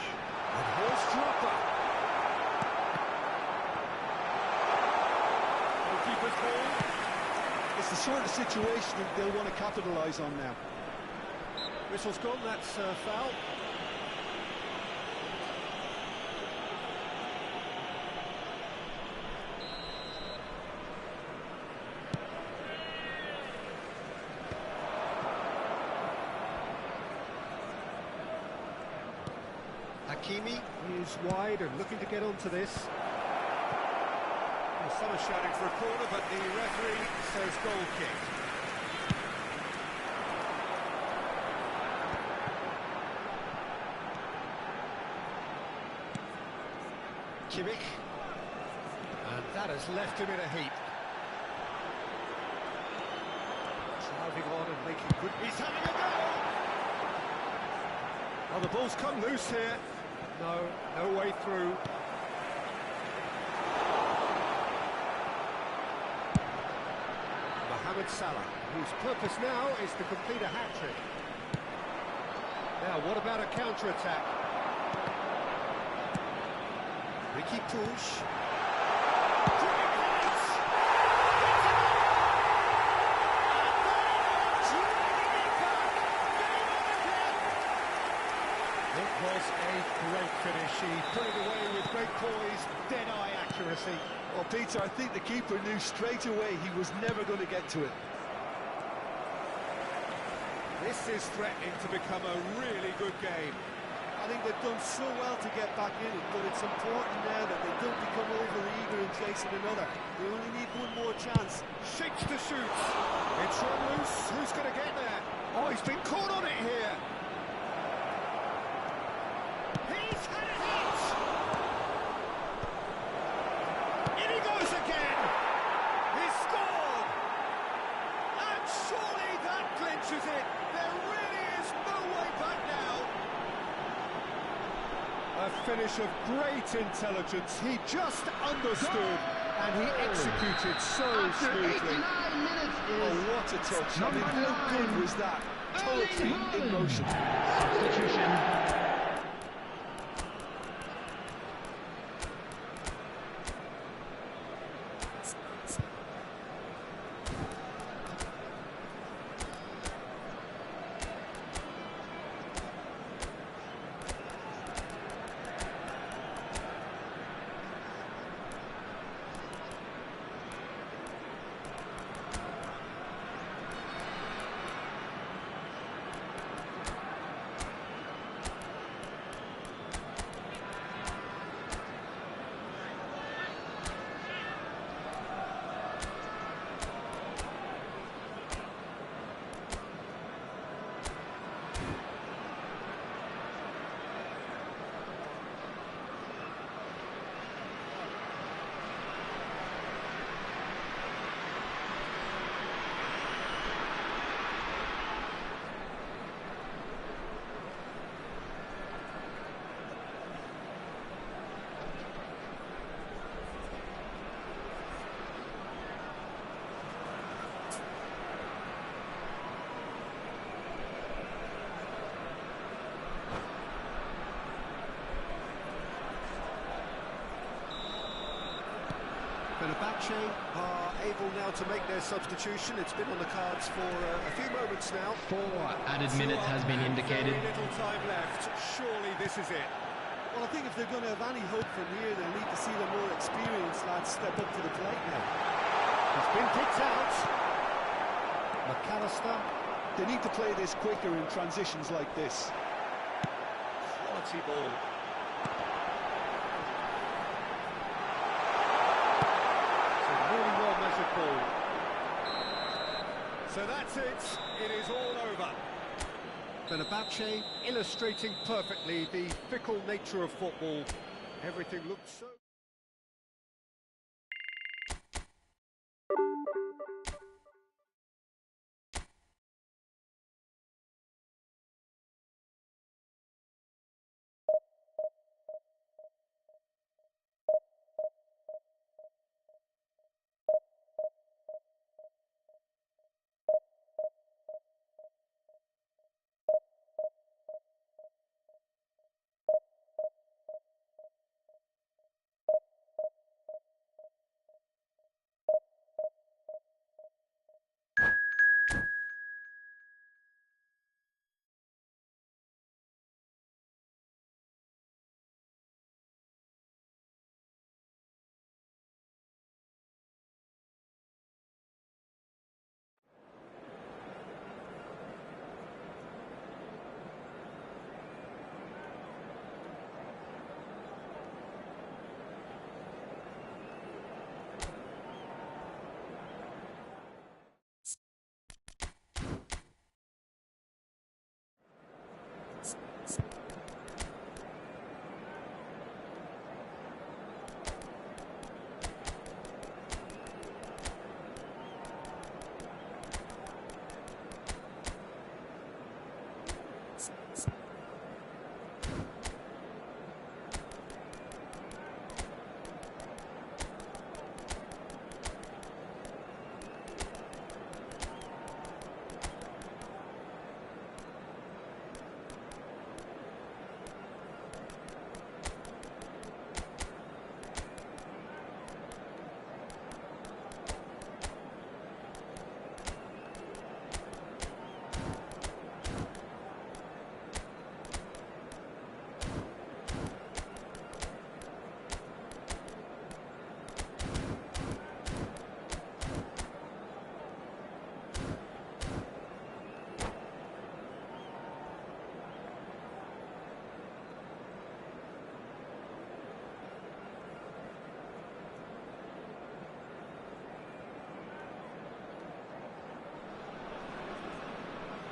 And here's Dropper. Goalkeeper's ball. It's the sort of situation that they'll want to capitalise on now. Whistle's gone, that's foul. Hakimi is wide and looking to get onto this. Well, some are shouting for a corner, but the referee says goal kick. Kimmich. And that has left him in a heap. Driving on and making good... He's having a go! Oh, the ball's come loose here. No way through. Mohamed Salah, whose purpose now is to complete a hat-trick. Now, what about a counter-attack? Ricky Puig. It was a great finish. He put it away with great poise, dead-eye accuracy. Well, Peter, I think the keeper knew straight away he was never going to get to it. This is threatening to become a really good game. I think they've done so well to get back in it, but it's important now that they don't become over-eager in chasing another. They only need one more chance. Shakes to shoot. It's run loose. Who's going to get there? Oh, he's been caught on it here. He's had it hit! In he goes again! He's scored! And surely that clinches it! There really is no way back now! A finish of great intelligence. He just understood and he executed so smoothly. Oh, what a touch. I mean, how good was that? Totally in motion. Substitution. Fenerbahce are able now to make their substitution. It's been on the cards for a few moments now. 4 added minutes has been indicated. Very little time left. Surely this is it. Well, I think if they're going to have any hope from here, they'll need to see the more experienced lads step up to the plate now. He's been picked out. McAllister. They need to play this quicker in transitions like this. Quality ball. Ball. So that's it. It is all over. Fenerbahce illustrating perfectly the fickle nature of football. Everything looked so...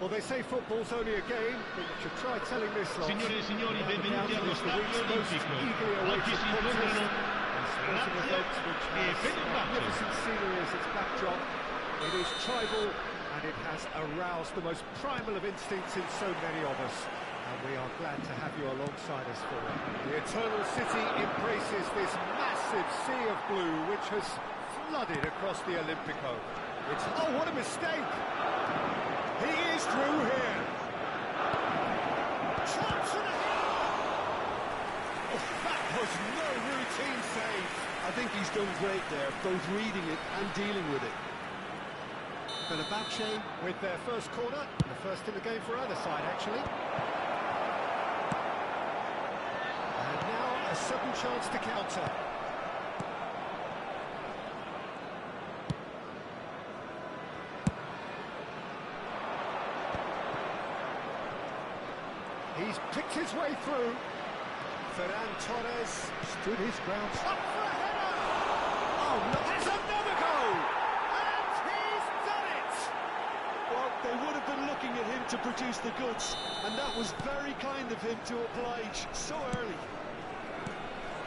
Well, they say football's only a game, but you should try telling this lot. Signore e signori, benvenuti allo Stadio Olimpico. Oggi si incontrano Lazio e Fenerbahce. Magnificent scenery as its backdrop. It is tribal, and it has aroused the most primal of instincts in so many of us. And we are glad to have you alongside us for it. The Eternal City embraces this massive sea of blue, which has flooded across the Olimpico. Oh, what a mistake! He is through here. Chance and a hit! Oh, that was no routine save. I think he's done great there, both reading it and dealing with it. Fenerbahce with their first corner, the first in the game for either side, actually. And now a sudden chance to counter. He's picked his way through. Ferran Torres stood his ground. Up for a header! Oh, no, there's another goal! And he's done it! Well, they would have been looking at him to produce the goods, and that was very kind of him to oblige so early.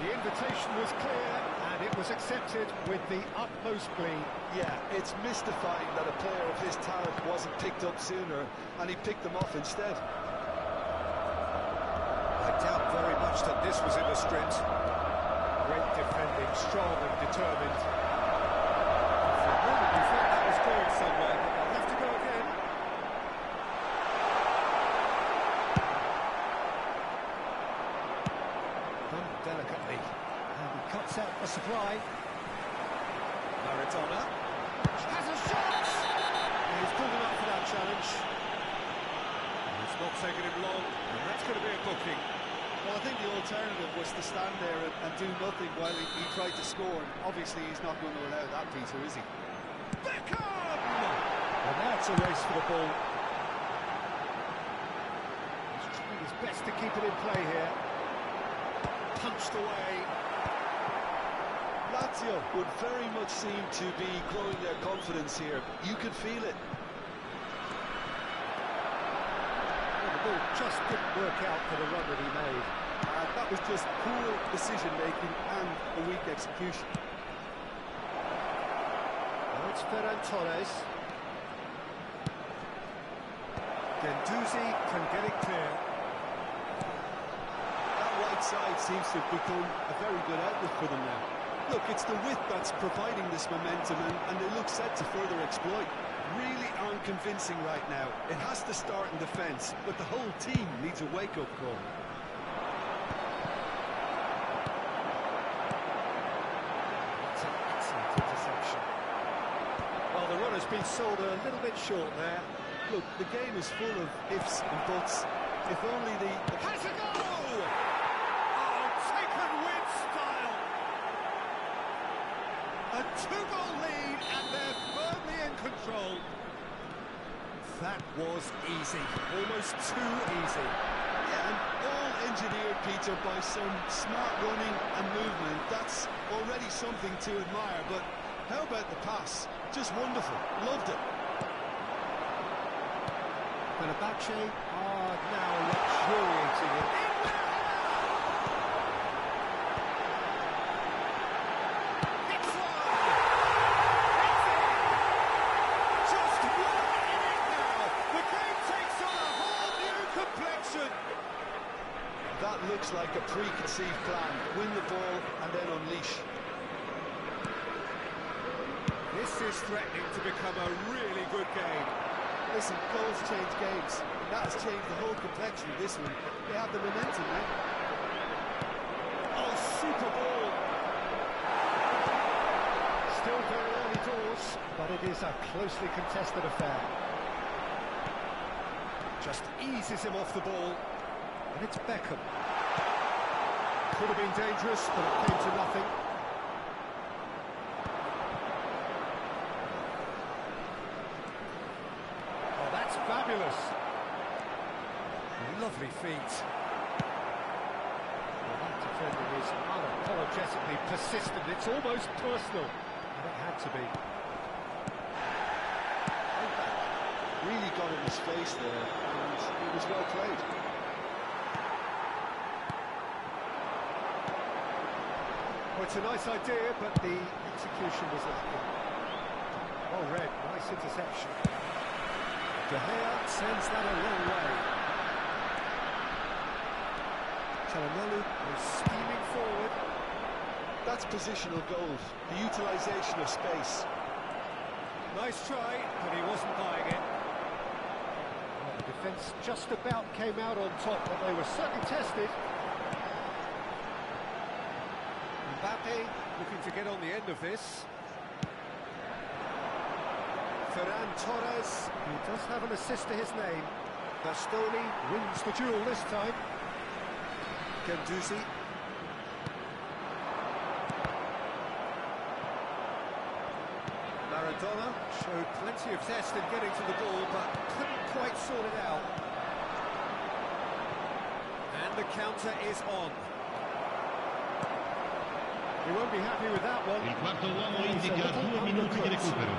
The invitation was clear, and it was accepted with the utmost glee. Yeah, it's mystifying that a player of his talent wasn't picked up sooner, and he picked them off instead. I doubt very much that this was in the script. Great defending, strong and determined. For a moment we thought that was going somewhere, but they'll have to go again. Done delicately. And he cuts out the supply. Maradona has a shot! And he's pulled him up for that challenge. It's not taking him long, and that's going to be a booking. Well, I think the alternative was to stand there and do nothing while he tried to score. And obviously, he's not going to allow that, Peter, is he? Beckham! And now it's a race for the ball. He's trying his best to keep it in play here. Punched away. Lazio would very much seem to be growing their confidence here. You could feel it. Just didn't work out for the run that he made. That was just poor decision-making and a weak execution. Now it's Ferran Torres. Gendouzi can get it clear. That right side seems to have become a very good outlet for them now. Look, it's the width that's providing this momentum, and they look set to further exploit. Really aren't convincing right now. It has to start in defence, but the whole team needs a wake-up call. That's an excellent interception. Well, the run has been sold a little bit short there. Look, the game is full of ifs and buts. If only the... Has a goal! Oh, taken with style! A two-goal lead, and they're firmly in control. That was easy, almost too easy. Yeah, and all engineered, Peter, by some smart running and movement. That's already something to admire, but how about the pass? Just wonderful. Loved it. Fenerbahce are now luxuriating it. That looks like a preconceived plan. Win the ball and then unleash. This is threatening to become a really good game. Listen, goals change games. That has changed the whole complexion of this one. They have the momentum now. Oh, super ball! Still very early doors, but it is a closely contested affair. Just eases him off the ball. And it's Beckham. Could have been dangerous, but it came to nothing. Oh, that's fabulous. Lovely feet. Well, that defending is unapologetically persistent. It's almost personal. And it had to be. Really got in his face there, and it was well played. Well, it's a nice idea, but the execution was lacking. Well read, nice interception. De Gea sends that a long way. Çalhanoğlu is steaming forward. That's positional goals, the utilisation of space. Nice try, but he wasn't buying it. Well, the defence just about came out on top, but they were certainly tested. Mbappe looking to get on the end of this. Ferran Torres, who does have an assist to his name. Bastoni wins the duel this time. Guendouzi. Maradona showed plenty of zest in getting to the ball, but couldn't quite sort it out. And the counter is on. He won't be happy with that one. Il quarto uomo indica 2 minuti di recupero.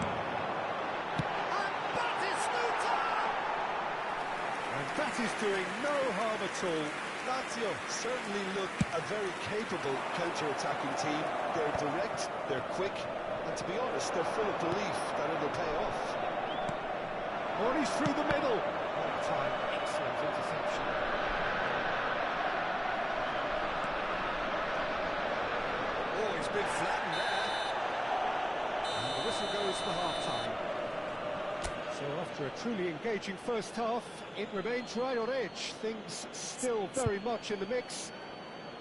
And that is doing no harm at all. Lazio certainly look a very capable counter-attacking team. They're direct, they're quick, and to be honest, they're full of belief that it'll pay off. Oh, he's through the middle. Well time, excellent interception. Oh, he's been flattened there. And the whistle goes for half-time. So after a truly engaging first half, it remains right on edge. Things still very much in the mix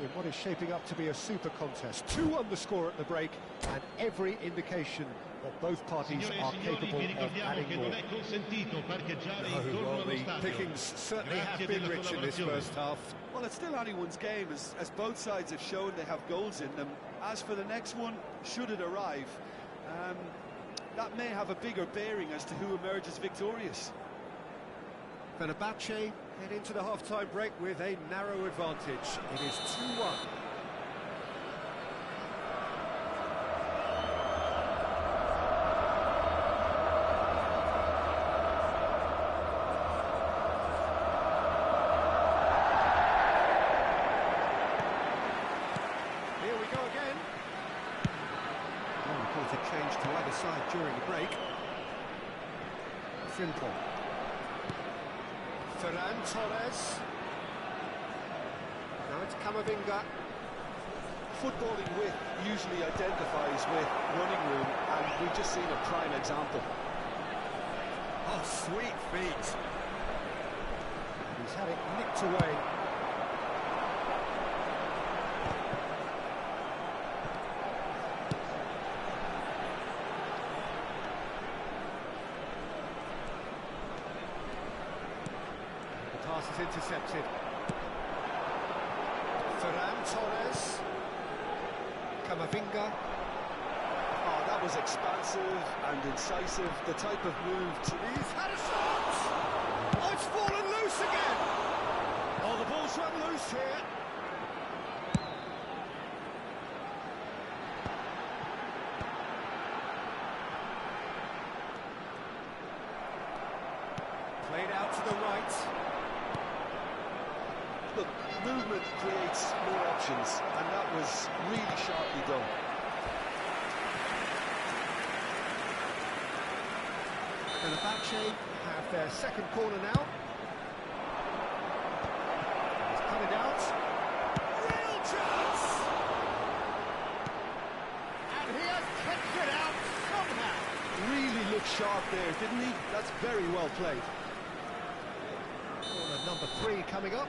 in what is shaping up to be a super contest. 2-1 the score at the break, and every indication that both parties are capable of adding more. Well, the pickings certainly have been rich in this first half. Well, it's still anyone's game, as both sides have shown they have goals in them. As for the next one, should it arrive, that may have a bigger bearing as to who emerges victorious. Fenerbahce head into the half-time break with a narrow advantage. It is 2-1. Here we go again. No reported change to either side during the break. Frimpong. Ferran Torres. Now it's Camavinga. Footballing width usually identifies with running room, and we've just seen a prime example. Oh, sweet feet. He's had it nicked away. Pass is intercepted. Ferran Torres. Camavinga. Oh, that was expansive and incisive, the type of move to... He's had a shot! Oh, it's fallen loose again! Oh, the ball's run loose here. Played out to the right. Look, movement creates more options, and that was really sharply done. Fenerbahce have their second corner now. He's cut it out. Real chance! And he has kept it out somehow. Really looked sharp there, didn't he? That's very well played. Corner number 3 coming up.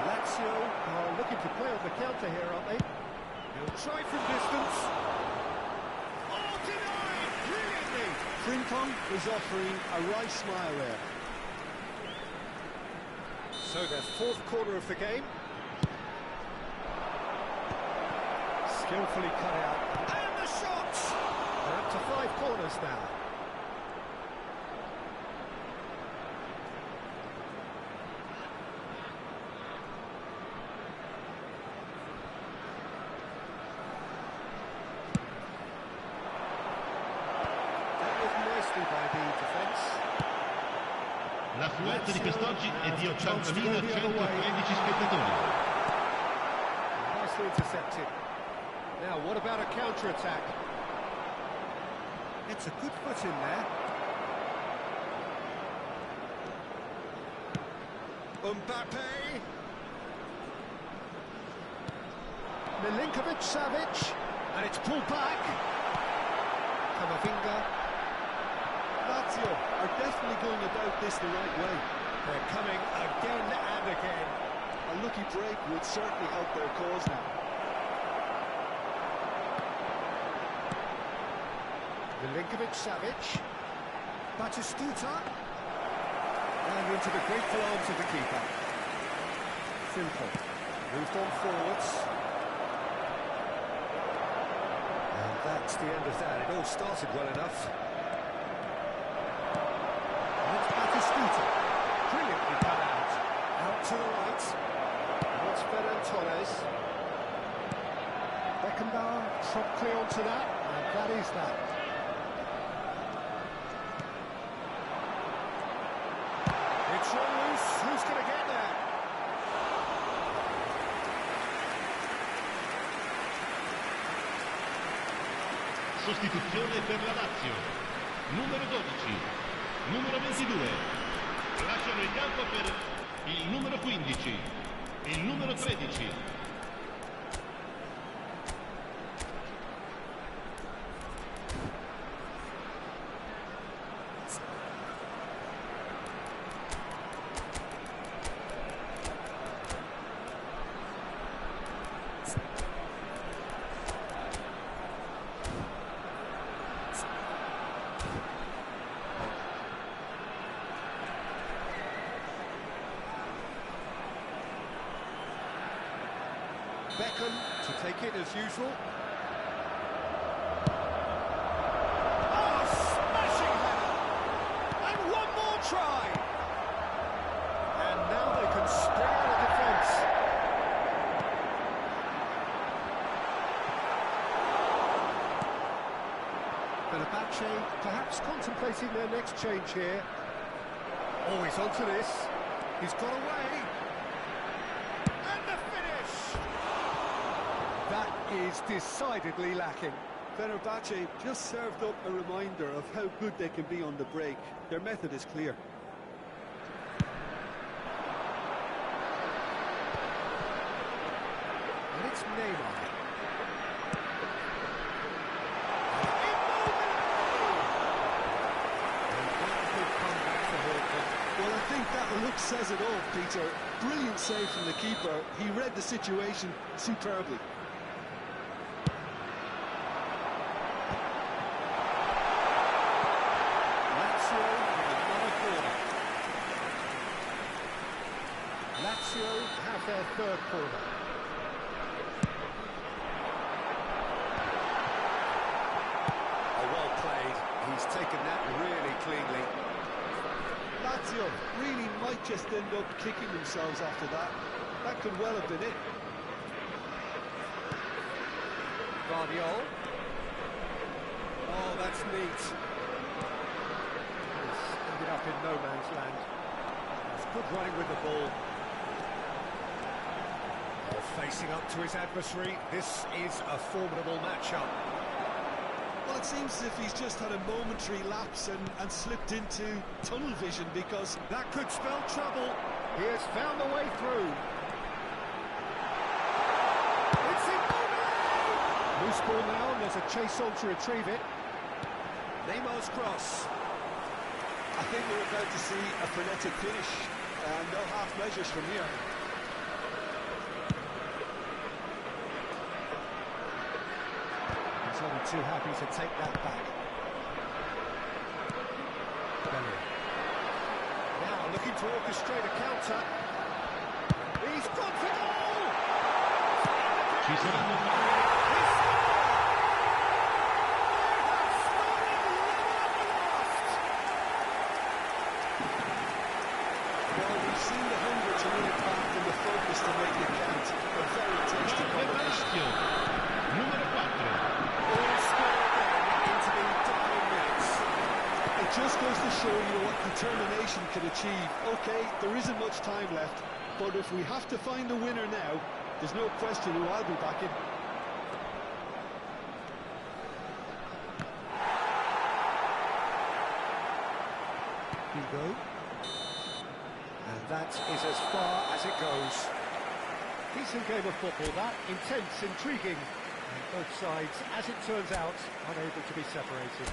Lazio are looking to play on the counter here, aren't they? He'll try from distance. Oh, denied! Brilliantly! Frimpong is offering a right smile there. So their fourth corner of the game. Skillfully cut out. And the shot! They're up to 5 corners now. nicely by the defence. L'affluenza di quest'oggi è di 80.113 spettatori. Nicely intercepted. Now, what about a counter-attack? It's a good foot in there. Mbappe. Milinkovic-Savic. And it's pulled back. Camavinga. Lazio are definitely going about this the right way. They're coming again and again. A lucky break would certainly help their cause now. Milinkovic-Savic. Batistuta. And into the grateful arms of the keeper. Simple. Moved on forwards. And that's the end of that. It all started well enough. And it's Batistuta. Brilliantly cut out. Out to the right. And it's Ferran Torres. Beckenbauer promptly onto that. And that is that. It's run loose. Who's going to get there? Sostituzione per la Lazio. Numero 12, numero 22. Lasciano il campo per il numero 15, il numero 13. Beckham to take it as usual. Oh, smashing header! And one more try! And now they can spring out of defence. Fenerbahce perhaps contemplating their next change here. Oh, he's onto this. He's got away. That is decidedly lacking. Fenerbahce just served up a reminder of how good they can be on the break. Their method is clear. And it's Neymar. Well, I think that look says it all, Peter. Brilliant save from the keeper. He read the situation superbly. Lazio have their third corner. Oh, well played. He's taken that really cleanly. Lazio really might just end up kicking themselves after that. That could well have been it. Guardiol. Oh, that's neat. He's ended up in no man's land. It's good running with the ball. Facing up to his adversary, this is a formidable matchup. Well, it seems as if he's just had a momentary lapse and slipped into tunnel vision, because that could spell trouble. He has found the way through. It's Immobile! Loose ball now, and there's a chase on to retrieve it. Neymar's cross. I think we're about to see a frenetic finish, and no half measures from here. Only too happy to take that back. Bellerin. Now looking to orchestrate a counter. He's got to goal! Ci saranno Well, we've seen the hunger to win it back and the focus to make it count. A very tasty combination. Numero 4. All scored again into the dying minutes. It it just goes to show you what determination can achieve. OK, there isn't much time left, but if we have to find a winner now, there's no question who I'll be backing. Hugo. And that is as far as it goes. Decent game of football, that. Intense, intriguing. And both sides, as it turns out, unable to be separated.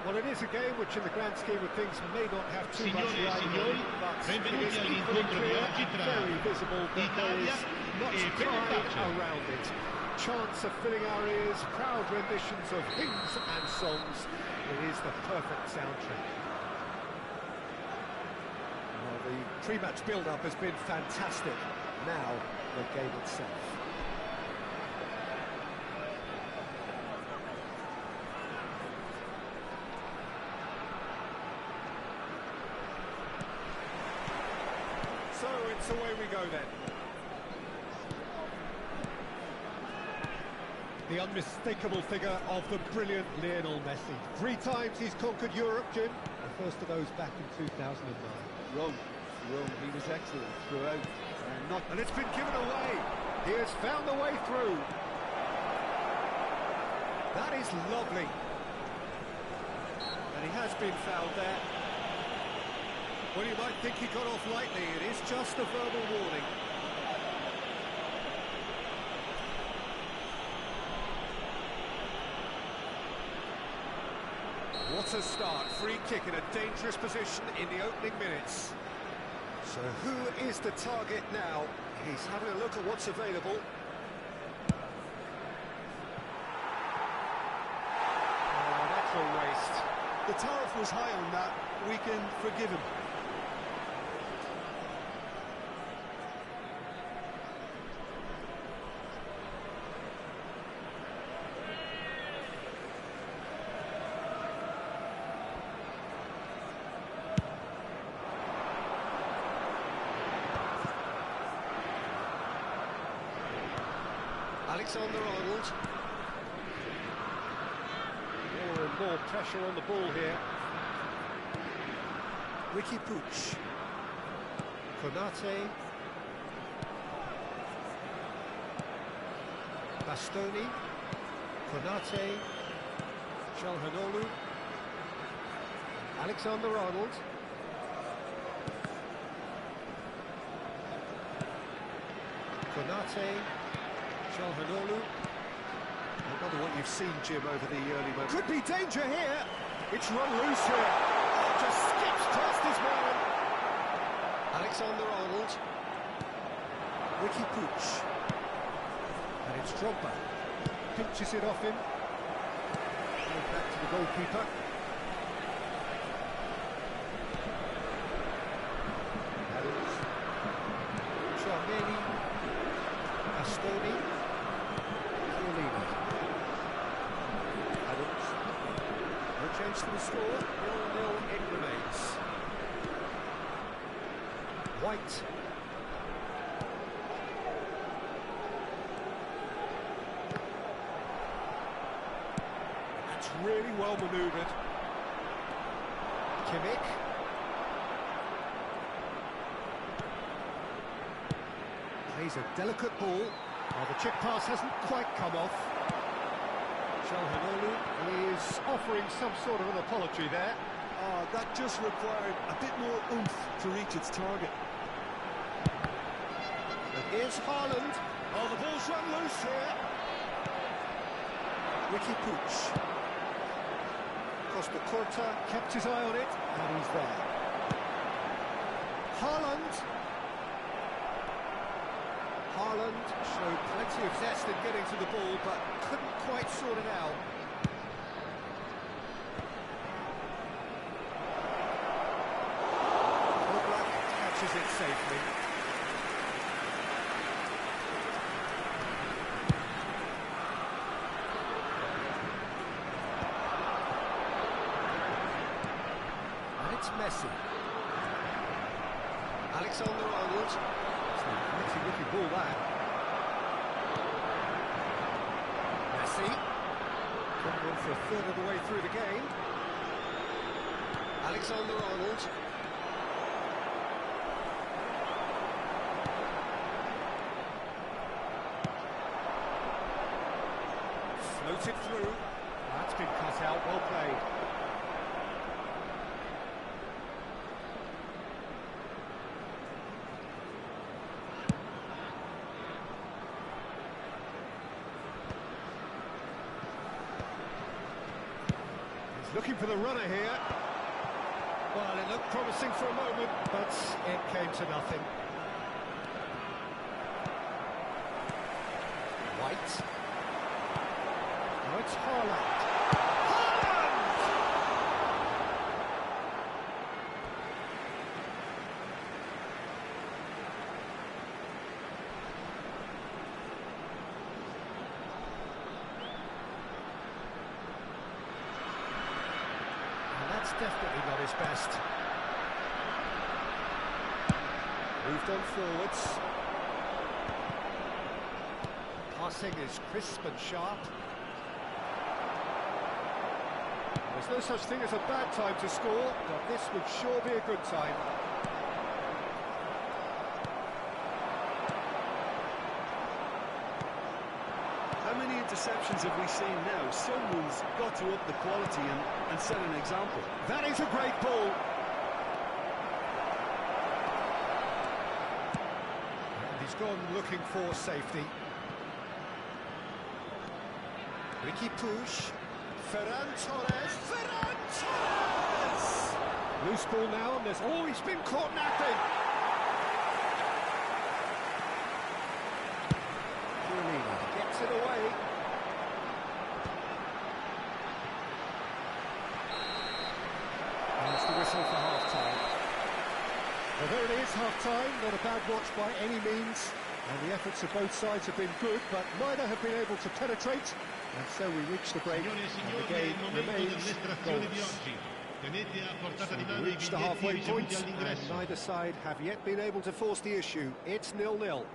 Well, it is a game which, in the grand scheme of things, may not have too much riding on it, but it is equally clear and very visible that there is much pride around it. Chants of filling our ears, proud renditions of hymns and songs. It is the perfect soundtrack. Well, the pre-match build-up has been fantastic. Now, the game itself. So it's away we go then. The unmistakable figure of the brilliant Lionel Messi. 3 times he's conquered Europe, Jim. The first of those back in 2009. Wrong. Well, he was excellent throughout. And it's been given away. He has found the way through. That is lovely. And he has been fouled there. Well, you might think he got off lightly. It is just a verbal warning. What a start. Free kick in a dangerous position in the opening minutes. So who is the target now? He's having a look at what's available. Oh, that's a waste. The tariff was high on that. We can forgive him. Alexander-Arnold. More and more pressure on the ball here. Ricky Puig. Konate. Bastoni. Konate. Calhanoglu. Alexander-Arnold. Konate. Calhanoglu. I wonder what you've seen, Jim, over the early moments. Could be danger here. It's run loose here. Oh, just skips past his man. Alexander-Arnold. Ricky Puig. And it's Drogba. Pinches it off him. Going back to the goalkeeper. Adams. Charmeni. Bastoni. Adams. No change to the score. 0-0 it remains. White. That's really well manoeuvred. Kimmich. Plays a delicate ball. Well, the chip pass hasn't quite come off. Calhanoglu is offering some sort of an apology there. That just required a bit more oomph to reach its target. And here's Haaland. Oh, the ball's run loose here. Ricky Puig. Costa Curta kept his eye on it, and he's there. Haaland. Haaland showed plenty of zest in getting to the ball, but couldn't quite sort it out. Oblak catches it safely. And it's Messi. Alexander-Arnold. Nitty-gritty ball that. Messi. Got one for a third of the way through the game. Alexander-Arnold. Floated through. That's been cut out, well played. Looking for the runner here. Well, it looked promising for a moment, but it came to nothing. White. Now it's Haaland. Definitely not his best. Moved on forwards. Passing is crisp and sharp. There's no such thing as a bad time to score, but this would sure be a good time. How many interceptions have we seen now? Someone's got to up the quality and set an example. That is a great ball. And he's gone looking for safety. Ricky Push. Ferran Torres. Ferran Torres! Loose ball now, and there's always been caught napping. Gets it away. That's the whistle for half-time. Well, there it is, half-time. Not a bad watch by any means. And the efforts of both sides have been good, but neither have been able to penetrate. And so we reach the break, and the game remains goalless. We reach the halfway point, and neither side have yet been able to force the issue. It's 0-0.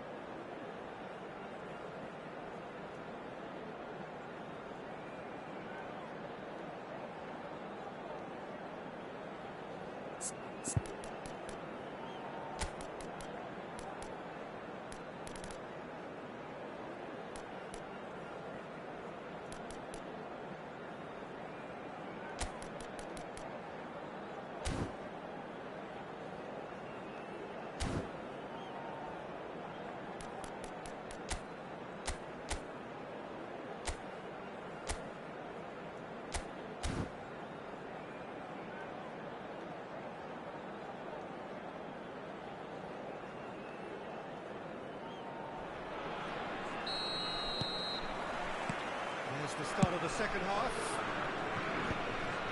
The start of the second half.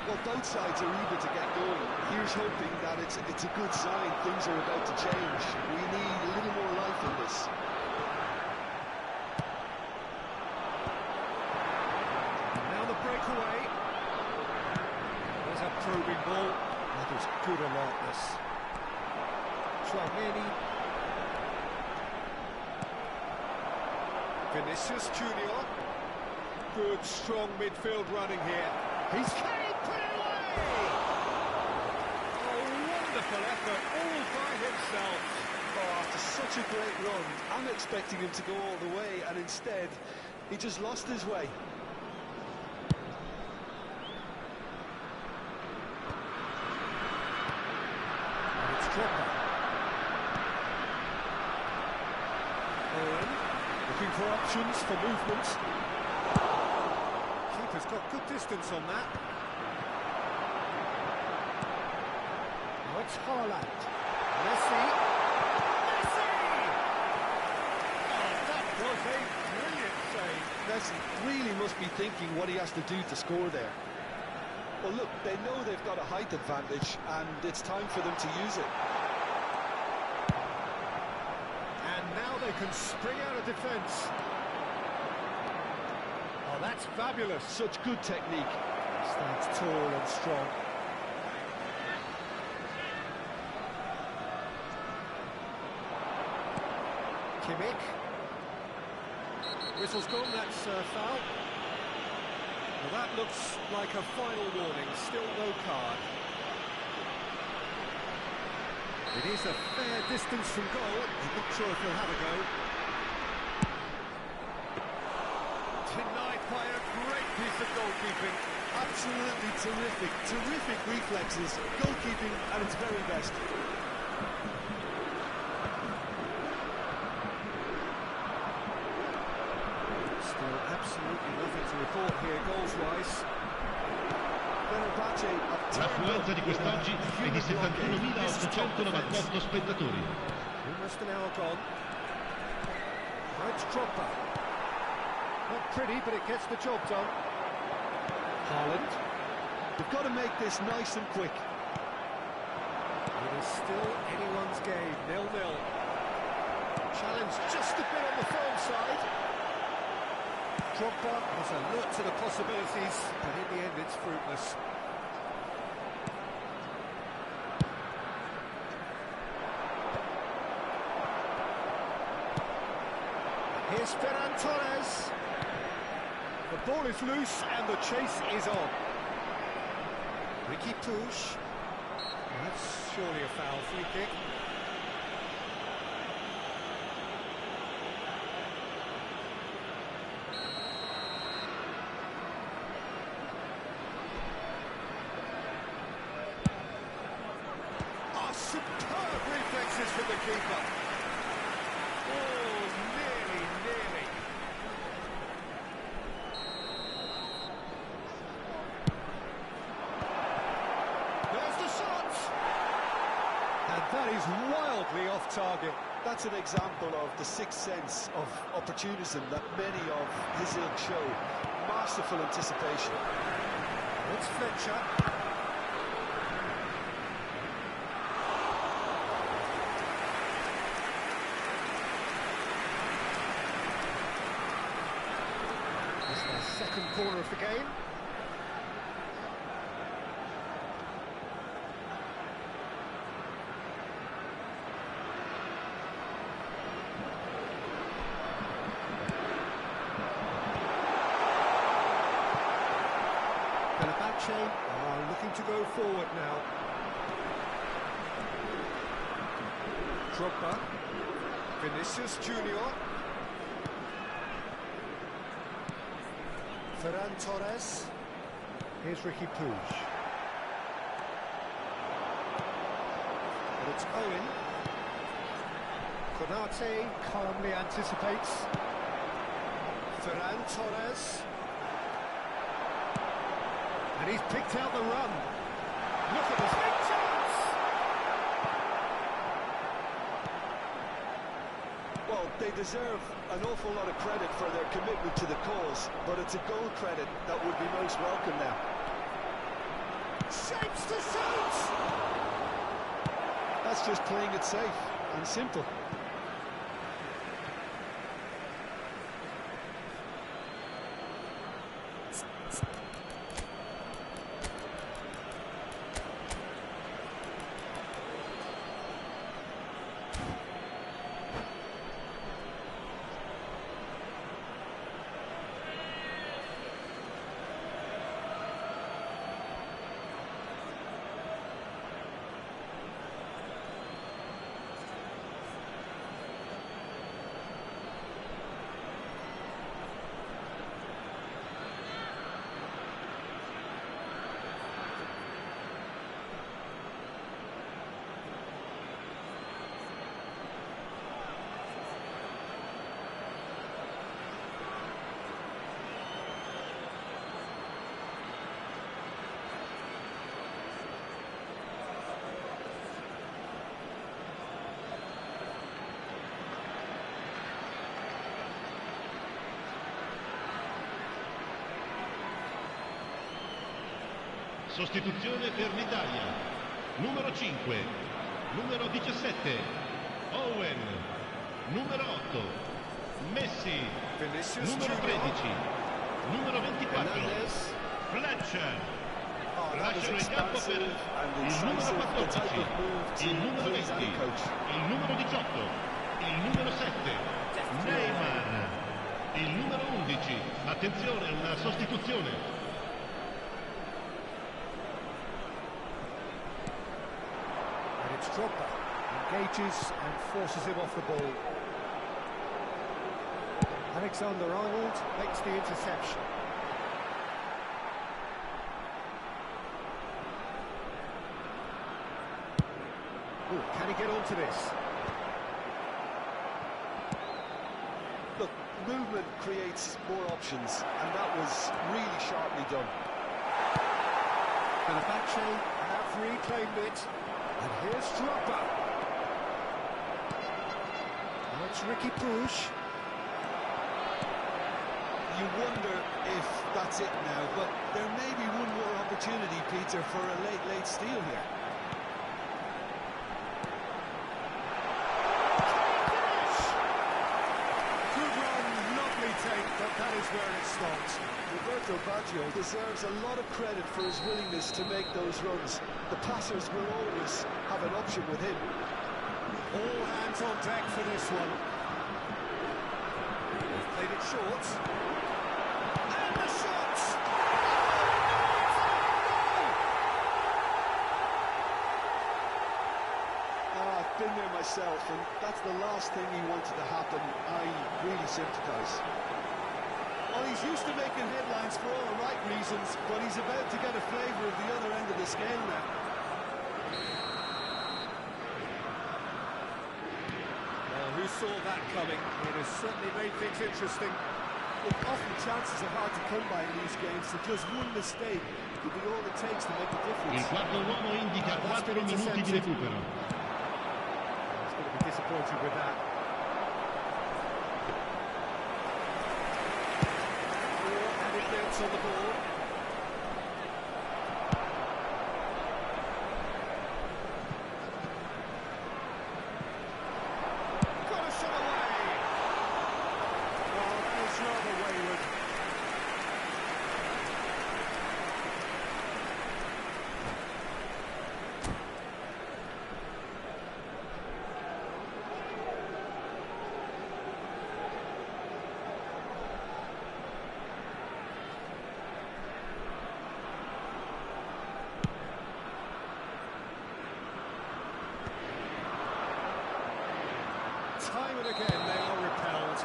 Well, both sides are eager to get going. Here's hoping that it's a good sign. Things are about to change. We need a little more life in this. Now the breakaway. There's a probing ball. That is good alertness. Chouameni. Vinicius Junior. Good, strong midfield running here. He's carried, put it away! Oh, wonderful effort, all by himself. Oh, after such a great run, I'm expecting him to go all the way, and instead, he just lost his way. And it's Dropper. Owen, looking for options for movement. Has got good distance on that. Now it's Haaland. Messi. Messi! Oh, that was a brilliant save. Messi really must be thinking what he has to do to score there. Well, look, they know they've got a height advantage, and it's time for them to use it. And now they can spring out of defence. Oh, that's fabulous. Such good technique. Stands tall and strong. Kimmich. Whistle's gone, that's foul. Well, that looks like a final warning, still no card. It is a fair distance from goal. I'm not sure if he'll have a go. Denied by a great piece of goalkeeping. Absolutely terrific, terrific reflexes, goalkeeping at its very best. Still absolutely nothing to report here goals-wise. L'affluenza di quest'oggi è di 71.898 spettatori. Almost an hour gone. Now it's Dropper. Not pretty, but it gets the job done. Haaland. They've got to make this nice and quick. It is still anyone's game, 0-0. Challenge just a bit on the firm side. Dropper was alert to the possibilities, but in the end it's fruitless. Here's Ferran Torres. The ball is loose and the chase is on. Ricky Push. That's surely a foul, free kick. keeper. Oh, nearly. There's the shot! And that is wildly off target. That's an example of the sixth sense of opportunism that many of his ilk show. Masterful anticipation. It's Fletcher. This is the second corner of the game. Are looking to go forward now. Drogba, Vinicius Junior, Ferran Torres. Here's Ricky Puig. But it's Owen. Konate calmly anticipates. Ferran Torres. And he's picked out the run. Look at this big chance! Well, they deserve an awful lot of credit for their commitment to the cause, but it's a goal credit that would be most welcome now. Shapes to shoot! That's just playing it safe and simple. Sostituzione per l'Italia. Numero 5, numero 17, Owen, numero 8, Messi, Vinicius numero 13, numero 24, Fletcher. Lasciano il campo per il numero 14, il numero 20, il numero 18, il numero 7, Neymar, il numero 11. Attenzione, una sostituzione. It's Drogba, engages and forces him off the ball. Alexander-Arnold makes the interception. Ooh, can he get onto this? Look, movement creates more options, and that was really sharply done. Fenerbahce have reclaimed it. And here's Drogba. Now it's Ricky Puig. You wonder if that's it now, but there may be one more opportunity, Peter, for a late steal here. Good run, lovely take, but that is where it stopped. Roberto Baggio deserves a lot of credit for his willingness to make those runs. The passers will always have an option with him. All hands on deck for this one. They've played it short. And the shot! I've been there myself, and that's the last thing he wanted to happen. I really sympathise. Well, he's used to making headlines for all the right reasons, but he's about to get a flavour of the other end of the scale now. who saw that coming. It has certainly made things interesting. Look, often chances are hard to come by in these games, so just one mistake could be all it takes to make a difference. Il quarto uomo indica 4 minuti di recupero. He's going to be disappointed with that. Added minutes on the ball. Got a shot away. Oh, that was rather wayward. Time and again they are repelled.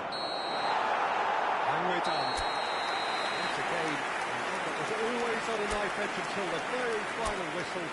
And we're done. Once again, it was always on a knife edge until the very final whistle.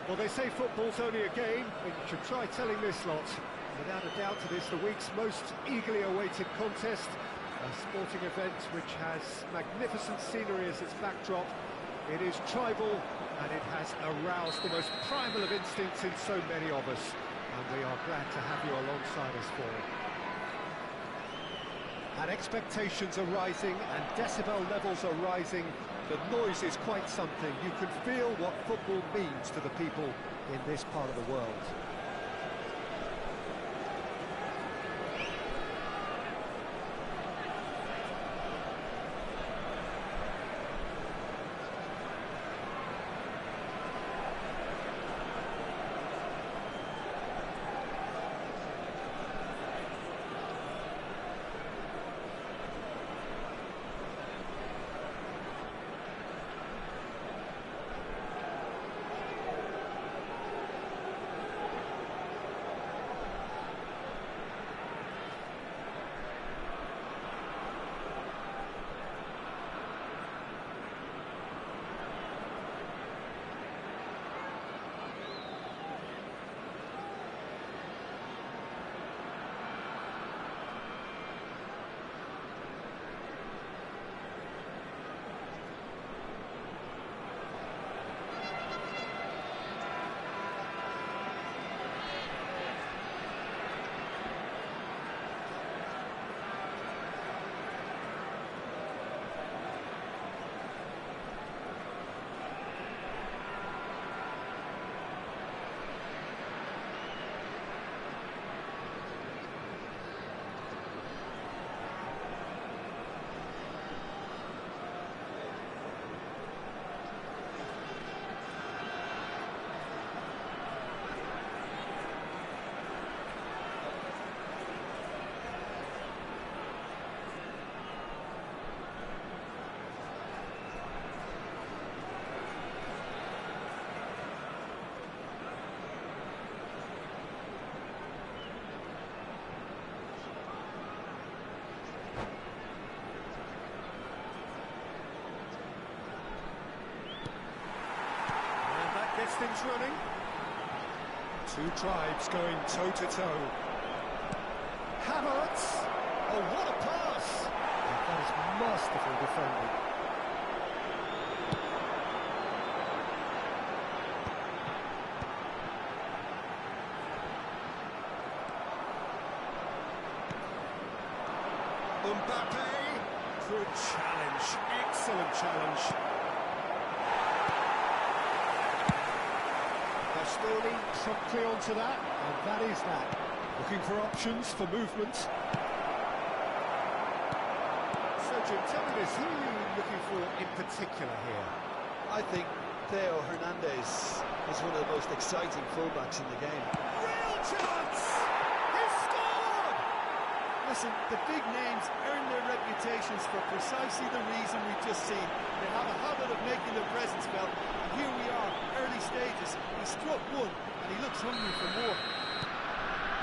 Well, they say football's only a game, but you should try telling this lot. Without a doubt, it is the week's most eagerly awaited contest, a sporting event which has magnificent scenery as its backdrop. It is tribal, and it has aroused the most primal of instincts in so many of us, and we are glad to have you alongside us for it. And expectations are rising, and decibel levels are rising. The noise is quite something. You can feel what football means to the people in this part of the world. Gets things running. Two tribes going toe-to-toe. Havertz! Oh, what a pass! And that is masterful defending. Mbappe! Good challenge. Excellent challenge. Sterling promptly onto that, and that is that. Looking for options for movement. So, Jim, tell me this, who are you looking for in particular here? I think Theo Hernandez is one of the most exciting fullbacks in the game. Real chance! He's scored! Listen, the big names earn their reputations for precisely the reason we've just seen. They have a habit of making their presence felt, and here we are, early stages. He struck one, and he looks hungry for more.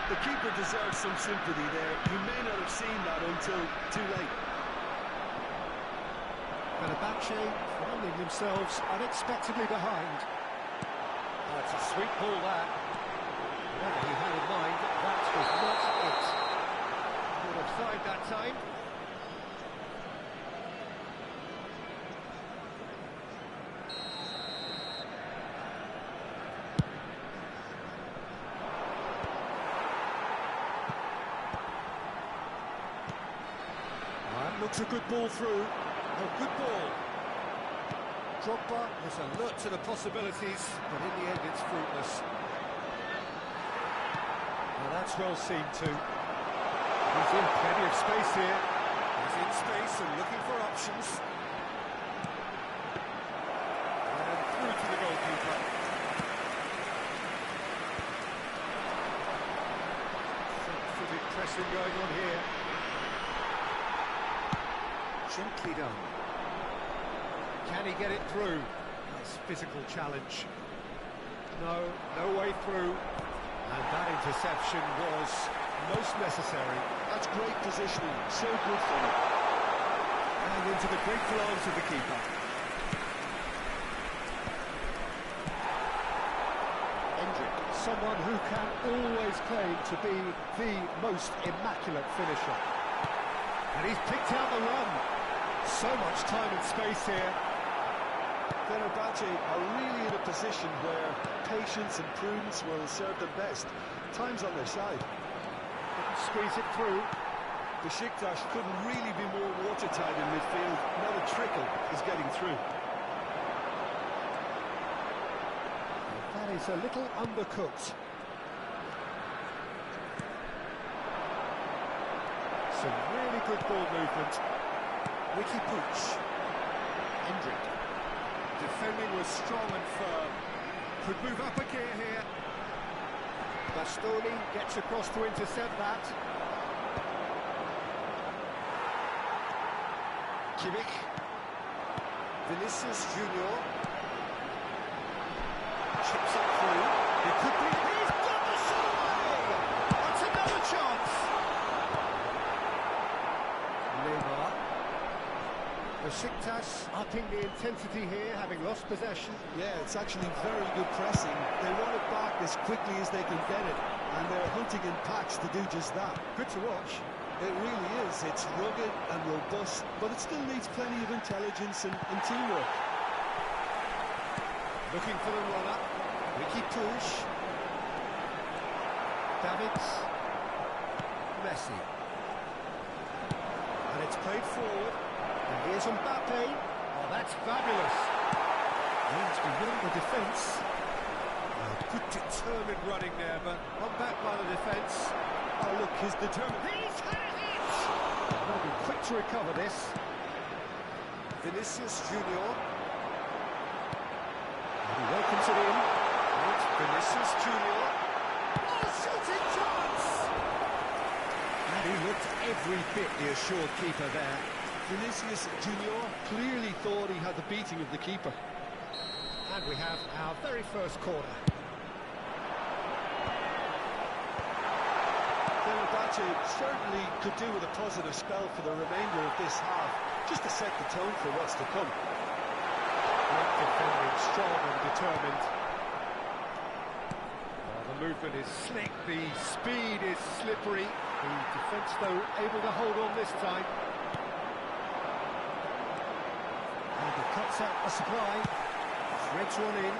The keeper deserves some sympathy there. He may not have seen that until too late. Fenerbahce finding themselves unexpectedly behind. That's a sweet ball, that. Whatever he had in mind, that was not it. Good offside that time. Looks a good ball through. A good ball. Drogba is alert to the possibilities, but in the end it's fruitless. Well, that's well seen too. He's in plenty of space here. He's in space and looking for options. And through to the goalkeeper. Front-footed pressing going on here. Gently done. Can he get it through? Nice physical challenge. No, no way through. And that interception was most necessary. That's great positioning, so good for him. And into the grateful arms of the keeper. someone who can always claim to be the most immaculate finisher. And he's picked out the run. So much time and space here. Fenerbahce are really in a position where patience and prudence will serve them best. Time's on their side. Squeeze it through. Besiktas couldn't really be more watertight in midfield. Not a trickle is getting through. That is a little undercooked. Some really good ball movement. Wiki Pooch. Hendrick. Defending was strong and firm. Could move up a gear here. Bastoni gets across to intercept that. Kimmich. Vinicius Junior. Chips it through. It could be. He's got the shot away! That's another chance! Neymar. Besiktas upping the intensity here, having lost possession. Yeah, it's actually very good pressing. They want it back as quickly as they can get it, and they're hunting in packs to do just that. Good to watch. It really is. It's rugged and robust, but it still needs plenty of intelligence and teamwork. Looking for the runner. Wiki Pooch. Davids. Messi. And it's played forward. And here's Mbappe. Oh, that's fabulous. Needs to win the defence. Good determined running there, but one back by the defence. Oh, look, he's determined. He's had it! Got to be quick to recover this. Vinicius Junior. And he welcomes it in. And Vinicius Junior. Oh, shooting chance! And he looked every bit the assured keeper there. Vinicius Junior clearly thought he had the beating of the keeper. And we have our very first corner. Fenerbahce certainly could do with a positive spell for the remainder of this half, just to set the tone for what's to come. Great defending, strong and determined. The movement is slick, the speed is slippery. The defence, though, able to hold on this time. And he cuts out a supply. Threads one in.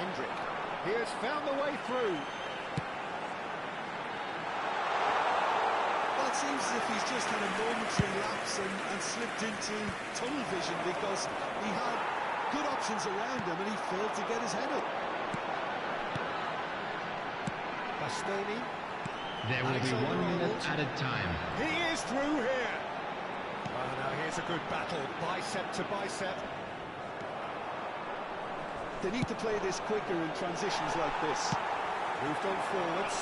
Hendrick. He has found the way through. Well, it seems as if he's just had a momentary lapse and slipped into tunnel vision, because he had good options around him and he failed to get his head up. Bastoni. There will be 1 minute added time. He is through here. Oh, now here's a good battle, bicep to bicep. They need to play this quicker in transitions like this. Moved on forwards.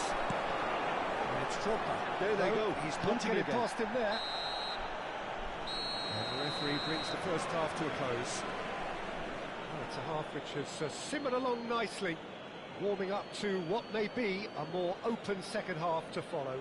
And it's Drogba. There they go. He's hunting not again. past him there. And the referee brings the first half to a close. Well, it's a half which has simmered along nicely, warming up to what may be a more open second half to follow.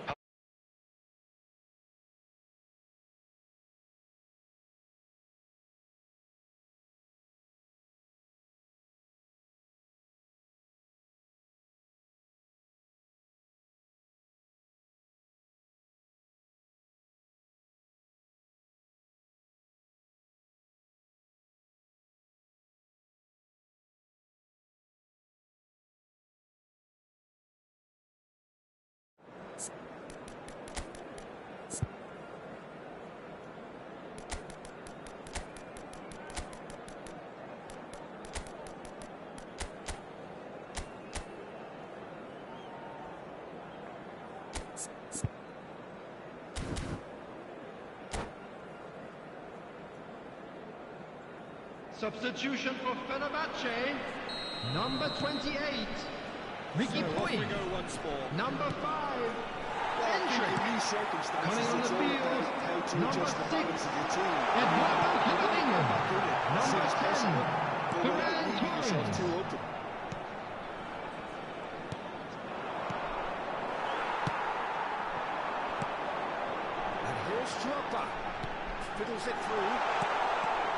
Substitution for Fenerbahce, number 28, Ricky So off Puig. we go once more. Number 5, In Hendrick. these circumstances, Coming on it's the all field, about how to number adjust the 6, balance of your team. Eduardo Camavinga. Number Seems 10, possible, but Ferran without leaving yourself Torres. too open. And here's Drogba. Fiddles it through.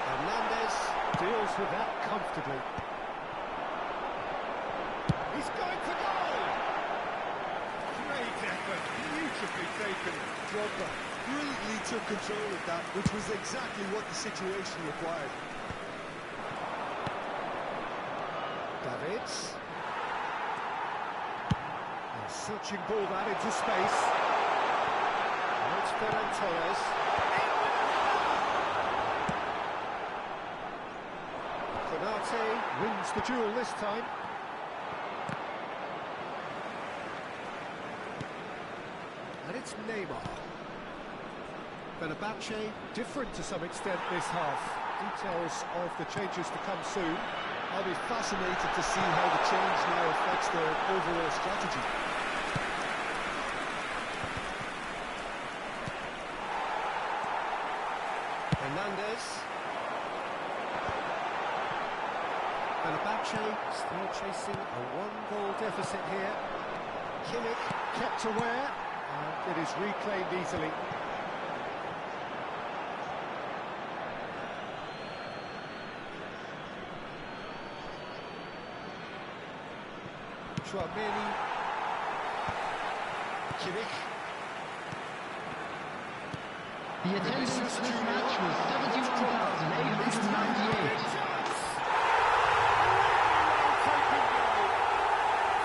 Hernandez deals with that comfortably. He's going for goal! Great effort, beautifully taken. Drogba brilliantly took control of that, which was exactly what the situation required. Davids. And searching ball that into space. And it's Ferran Torres. Konate wins the duel this time. And it's Neymar. Fenerbahce different to some extent this half. Details of the changes to come soon. I'll be fascinated to see how the change now affects their overall strategy. Hernandez. Fenerbahce still chasing a one-goal deficit here. Kimmich kept aware, and it is reclaimed easily. Chouameni. Kimmich. The attendance for this match was 71,898.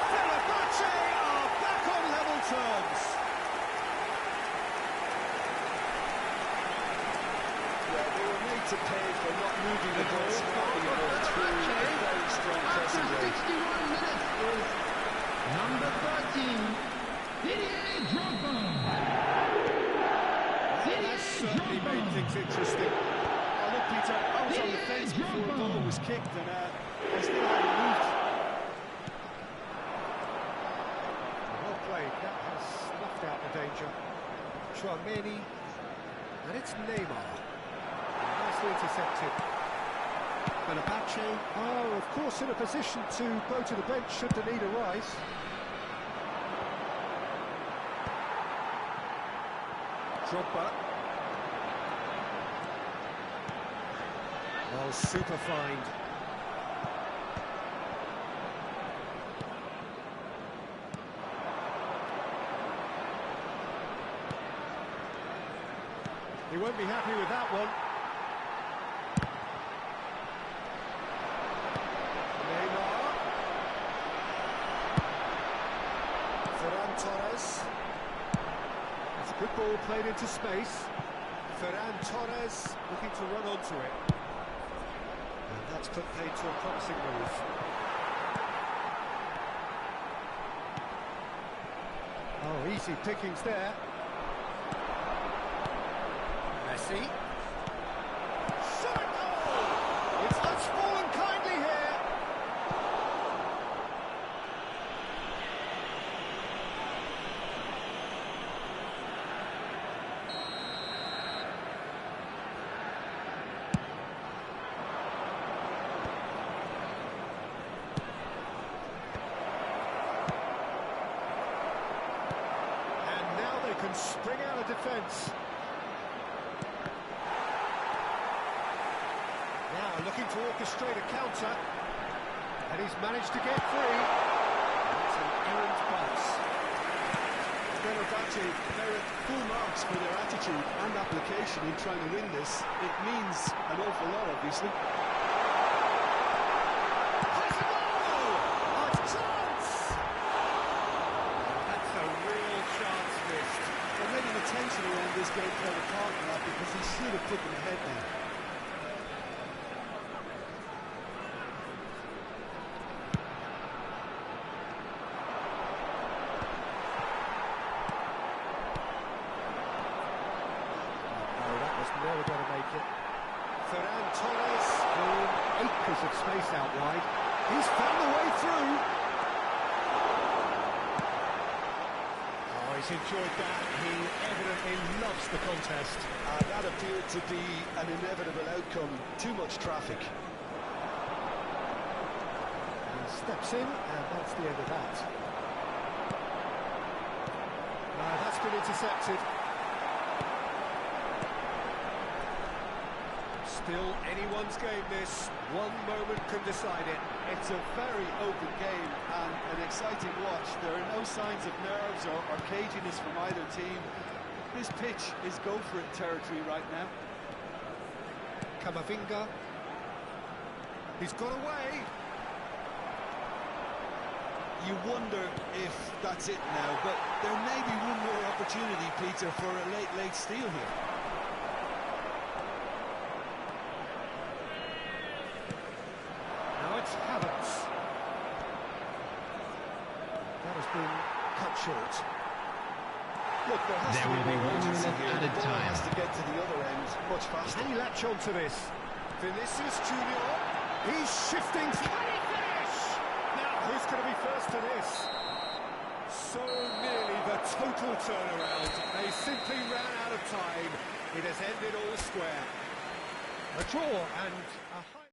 Fenerbahce are back on level terms. Yeah, they were made to pay for not moving the ball smartly enough through a very strong pressing After rate. 61 minutes is number 13, Didier Drogba. That's certainly made things interesting. Oh, look, Peter, I was on the fence before the ball was kicked, and I still hadn't moved. Well played, that has snuffed out the danger. Chouameni, and it's Neymar. Nicely intercepted. Fenerbahce are, of course, in a position to go to the bench should the need arise. Drogba. Oh, super find. He won't be happy with that one. Neymar. Ferran Torres. It's a good ball played into space. Ferran Torres looking to run onto it. And that's put paid to a promising move. Oh, easy pickings there. Messi. Shot a goal! It's us fallen kindly here. And now they can spring out of defence. Now looking to orchestrate a counter, and he's managed to get free. It's an errant pass. Fenerbahce merit full marks for their attitude and application in trying to win this. It means an awful lot, obviously. Has a goal! A chance! That's a real chance missed. But maybe the tension around this game played a part in that, because he should have put them ahead now. Never going to make it. Ferran Torres with acres of space out wide. He's found a way through. Oh, he's enjoyed that. He evidently loves the contest. That appeared to be an inevitable outcome. Too much traffic. He steps in, and that's the end of that. That's been intercepted. Still anyone's game, this. One moment can decide it. It's a very open game and an exciting watch. There are no signs of nerves or caginess from either team. This pitch is go-for-it territory right now. Camavinga. He's got away. You wonder if that's it now, but there may be one more opportunity, Peter, for a late steal here. Now it's Havertz. That has been cut short. Look, there will be 1 minute here. added The ball time. has to get to the other end much faster. Can he latch on to this? Vinicius Junior. He's shifting. Can he finish? Now, who's going to be first to this? So nearly the total turnaround. They simply ran out of time. It has ended all square. A draw and a high...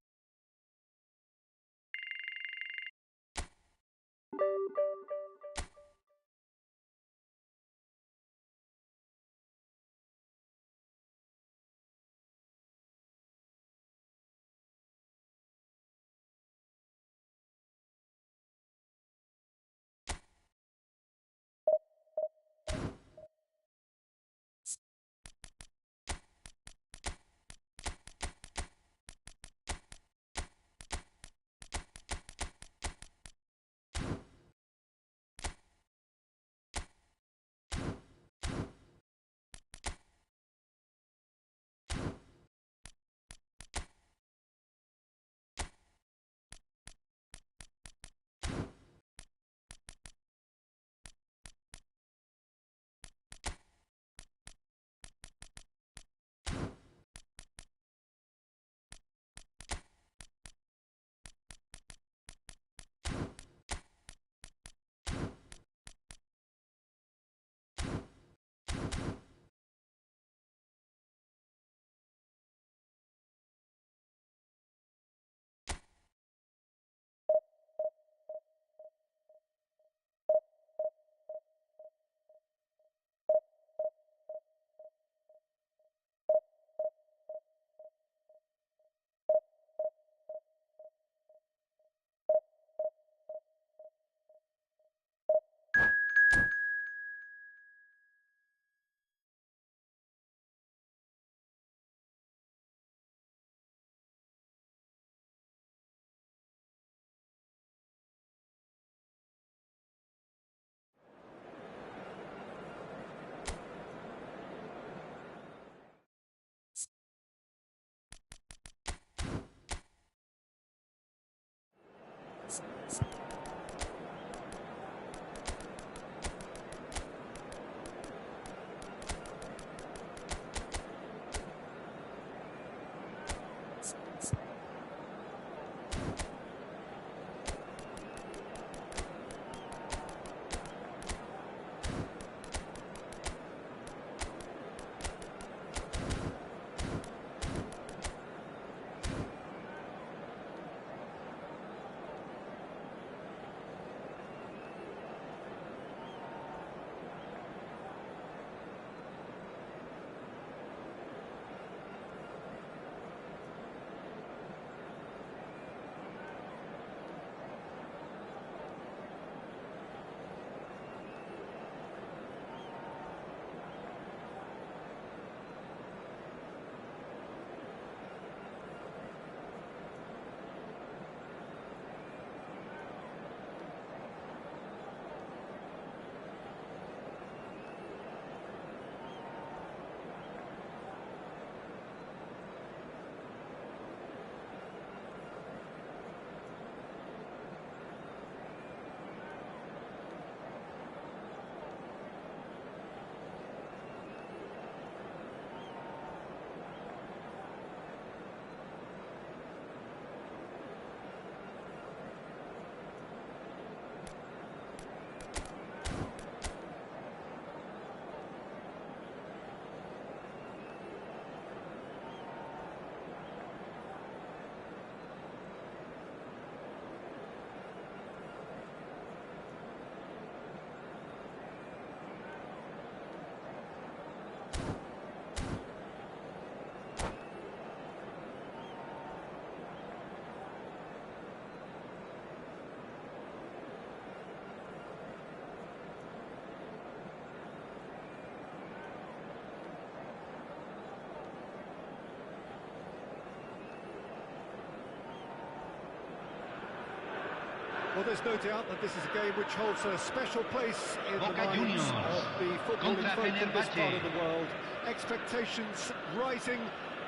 Well, there's no doubt that this is a game which holds a special place in the Boca minds Juniors of the footballing contra folk in this Fenerbahce. part of the world. Expectations rising,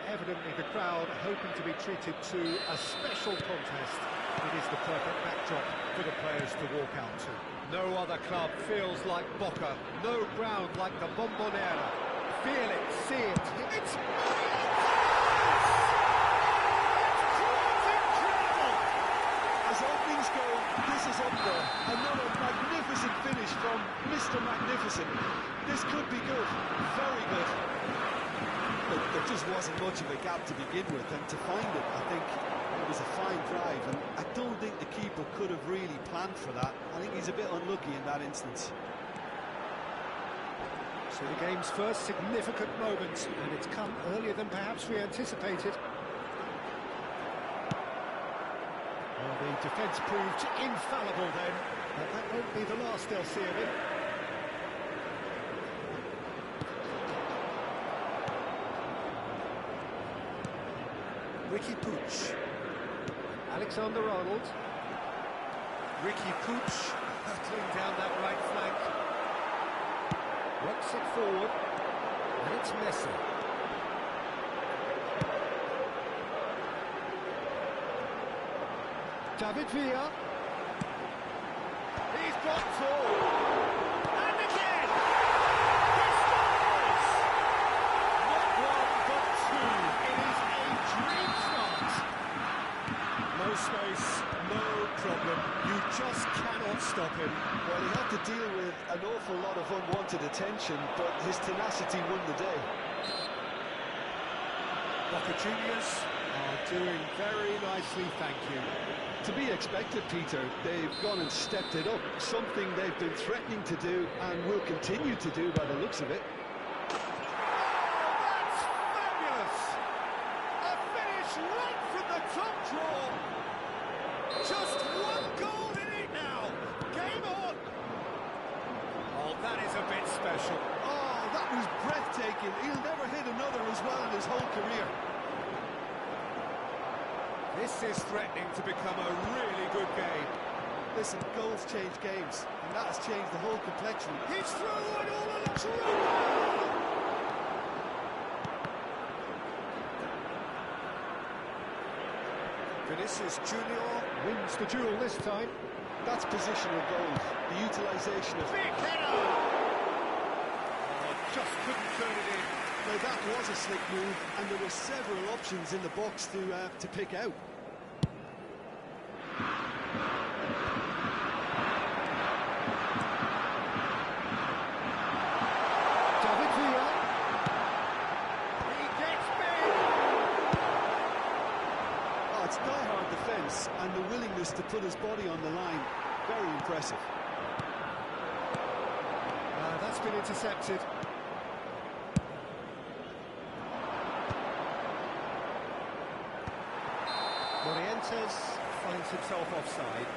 evidently the crowd hoping to be treated to a special contest. It is the perfect backdrop for the players to walk out to. No other club feels like Boca, no ground like the Bombonera. Feel it, see it, it's... As openings go, this is up there. Another magnificent finish from Mr. Magnificent. This could be good, very good. Look, there just wasn't much of a gap to begin with, and to find it, I think it was a fine drive, and I don't think the keeper could have really planned for that. I think he's a bit unlucky in that instance. So the game's first significant moment, and it's come earlier than perhaps we anticipated. Well, the defence proved infallible then, but that won't be the last they'll see of it. Ricky Puig. Alexander-Arnold. Ricky Puig battling down that right flank. Works it forward, and it's Messi. David Villa. He's got four. And again! He scores! Not one, but two. It is a dream start. No space, no problem. You just cannot stop him. Well, he had to deal with an awful lot of unwanted attention, but his tenacity won the day. Boca Juniors are doing very nicely, thank you. To be expected, Peter. They've gone and stepped it up, something they've been threatening to do and will continue to do by the looks of it. Oh, that's fabulous! A finish right from the top draw. Just one goal in it now. Game on. Oh, that is a bit special. Oh, that was breathtaking. He'll never hit another as well in his whole career. This is threatening to become a really good game. Listen, goals change games, and that has changed the whole complexion. He's through and all along. Vinicius Junior wins the duel this time. That's positional goals, the utilisation of... Big header! Oh, just couldn't turn it in. Now that was a slick move, and there were several options in the box to pick out. David Villa. He gets big. Oh, it's die-hard defence, and the willingness to put his body on the line. Very impressive. That's been intercepted. Morientes finds himself offside.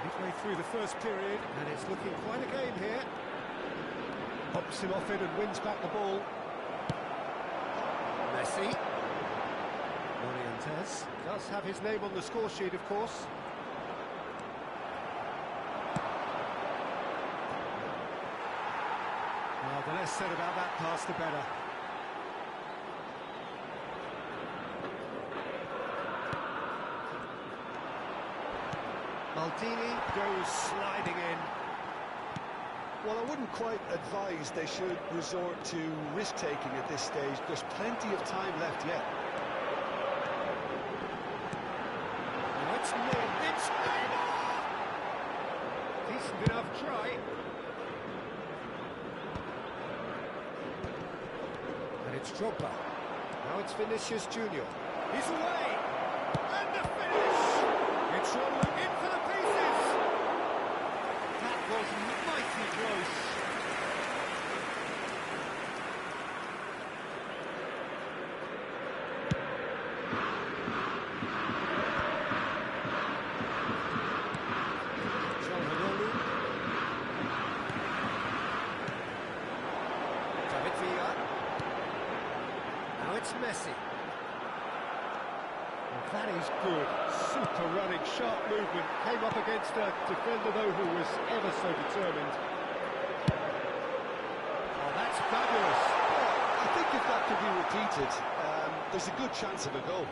Midway through the first period, and it's looking quite a game here. Pops him off it and wins back the ball. Messi. Morientes does have his name on the score sheet, of course. Well, the less said about that pass, the better. Maldini goes sliding in. Well, I wouldn't quite advise they should resort to risk-taking at this stage. There's plenty of time left yet. Now it's Neymar! Decent enough try. And it's Drogba. Now it's Vinicius Junior. He's away! And the finish! It's rolling in for the pieces! That was mighty close. That is good. Super running, sharp movement. Came up against a defender, though, who was ever so determined. Oh, that's fabulous. I think if that could be repeated, there's a good chance of a goal.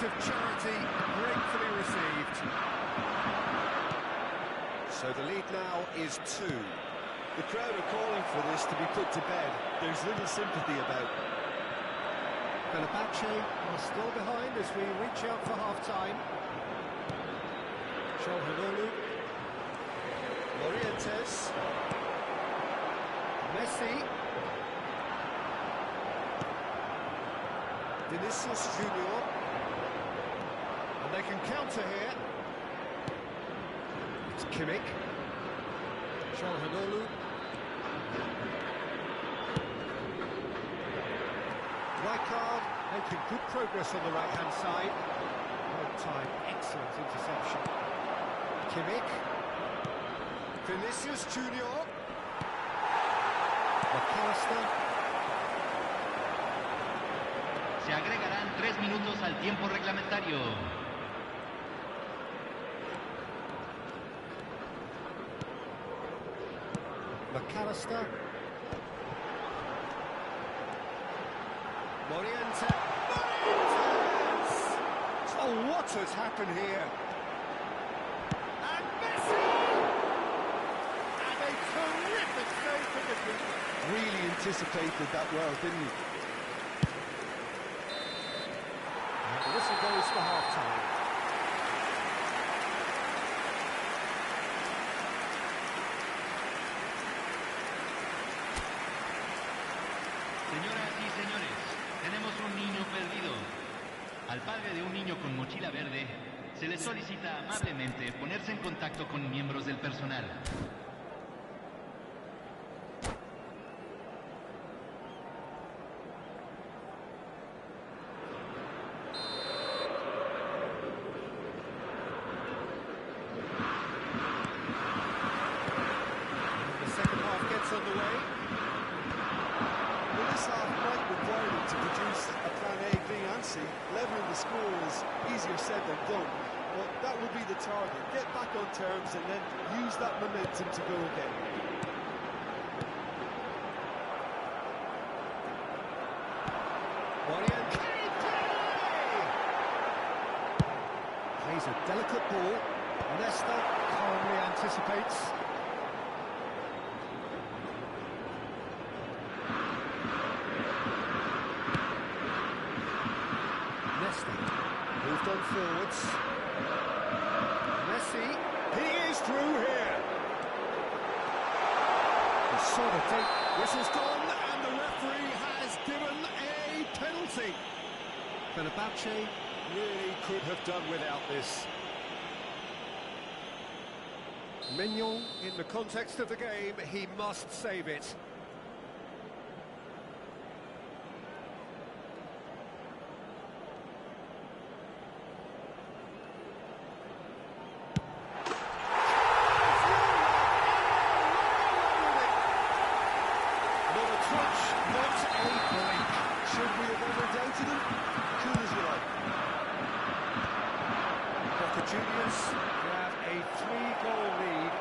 Of charity gratefully received. So the lead now is 2. The crowd are calling for this to be put to bed. There's little sympathy about. Fenerbahce are still behind as we reach out for half-time. Çalhanoğlu, Morientes, Messi, Vinicius Junior. They can counter here. It's Kimmich. Çalhanoğlu. Rijkaard making good progress on the right-hand side. Well time, excellent interception. Kimmich. Vinicius Junior. McAllister. Se agregarán 3 minutos al tiempo reglamentario. McAllister. Morientes. Oh, what has happened here? And Messi! And a terrific save from the keeper. Really anticipated that well, didn't he? And the whistle goes for half-time. Señoras y señores, tenemos un niño perdido. Al padre de un niño con mochila verde, se le solicita amablemente ponerse en contacto con miembros del personal. The second half gets underway. Well, this half might require them to produce a plan A, B and C. Leveling the score is easier said than done, but that will be the target. Get back on terms and then use that momentum to go again. Plays a delicate ball. Nesta calmly anticipates. Moved on forwards. Messi, he is through here. The sort of thing. Whistle's gone, and the referee has given a penalty. Fenerbahce really could have done without this. Mignon, in the context of the game, he must save it. Juniors grab a 3-goal lead.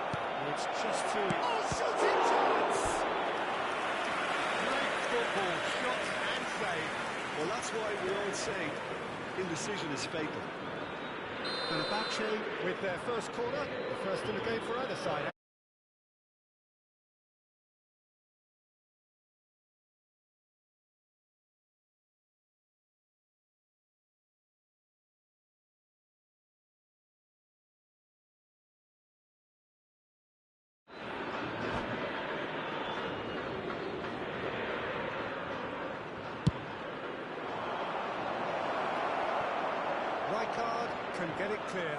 It's just 2. Oh, shooting chance! Great football, shot and save. Well, that's why we all say indecision is fatal. Fenerbahce with their first corner, the first in the game for either side. Rijkaard can get it clear.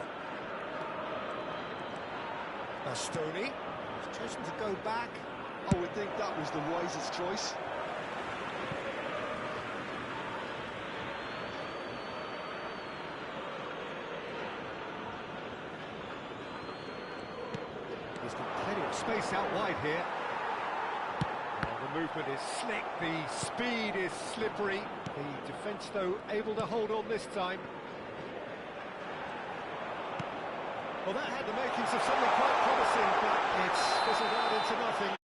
Bastoni has chosen to go back. I would think that was the wisest choice. He's got plenty of space out wide here. Oh, the movement is slick, the speed is slippery. The defence, though, able to hold on this time. Well, that had the makings of something quite promising, but it's fizzled out into nothing.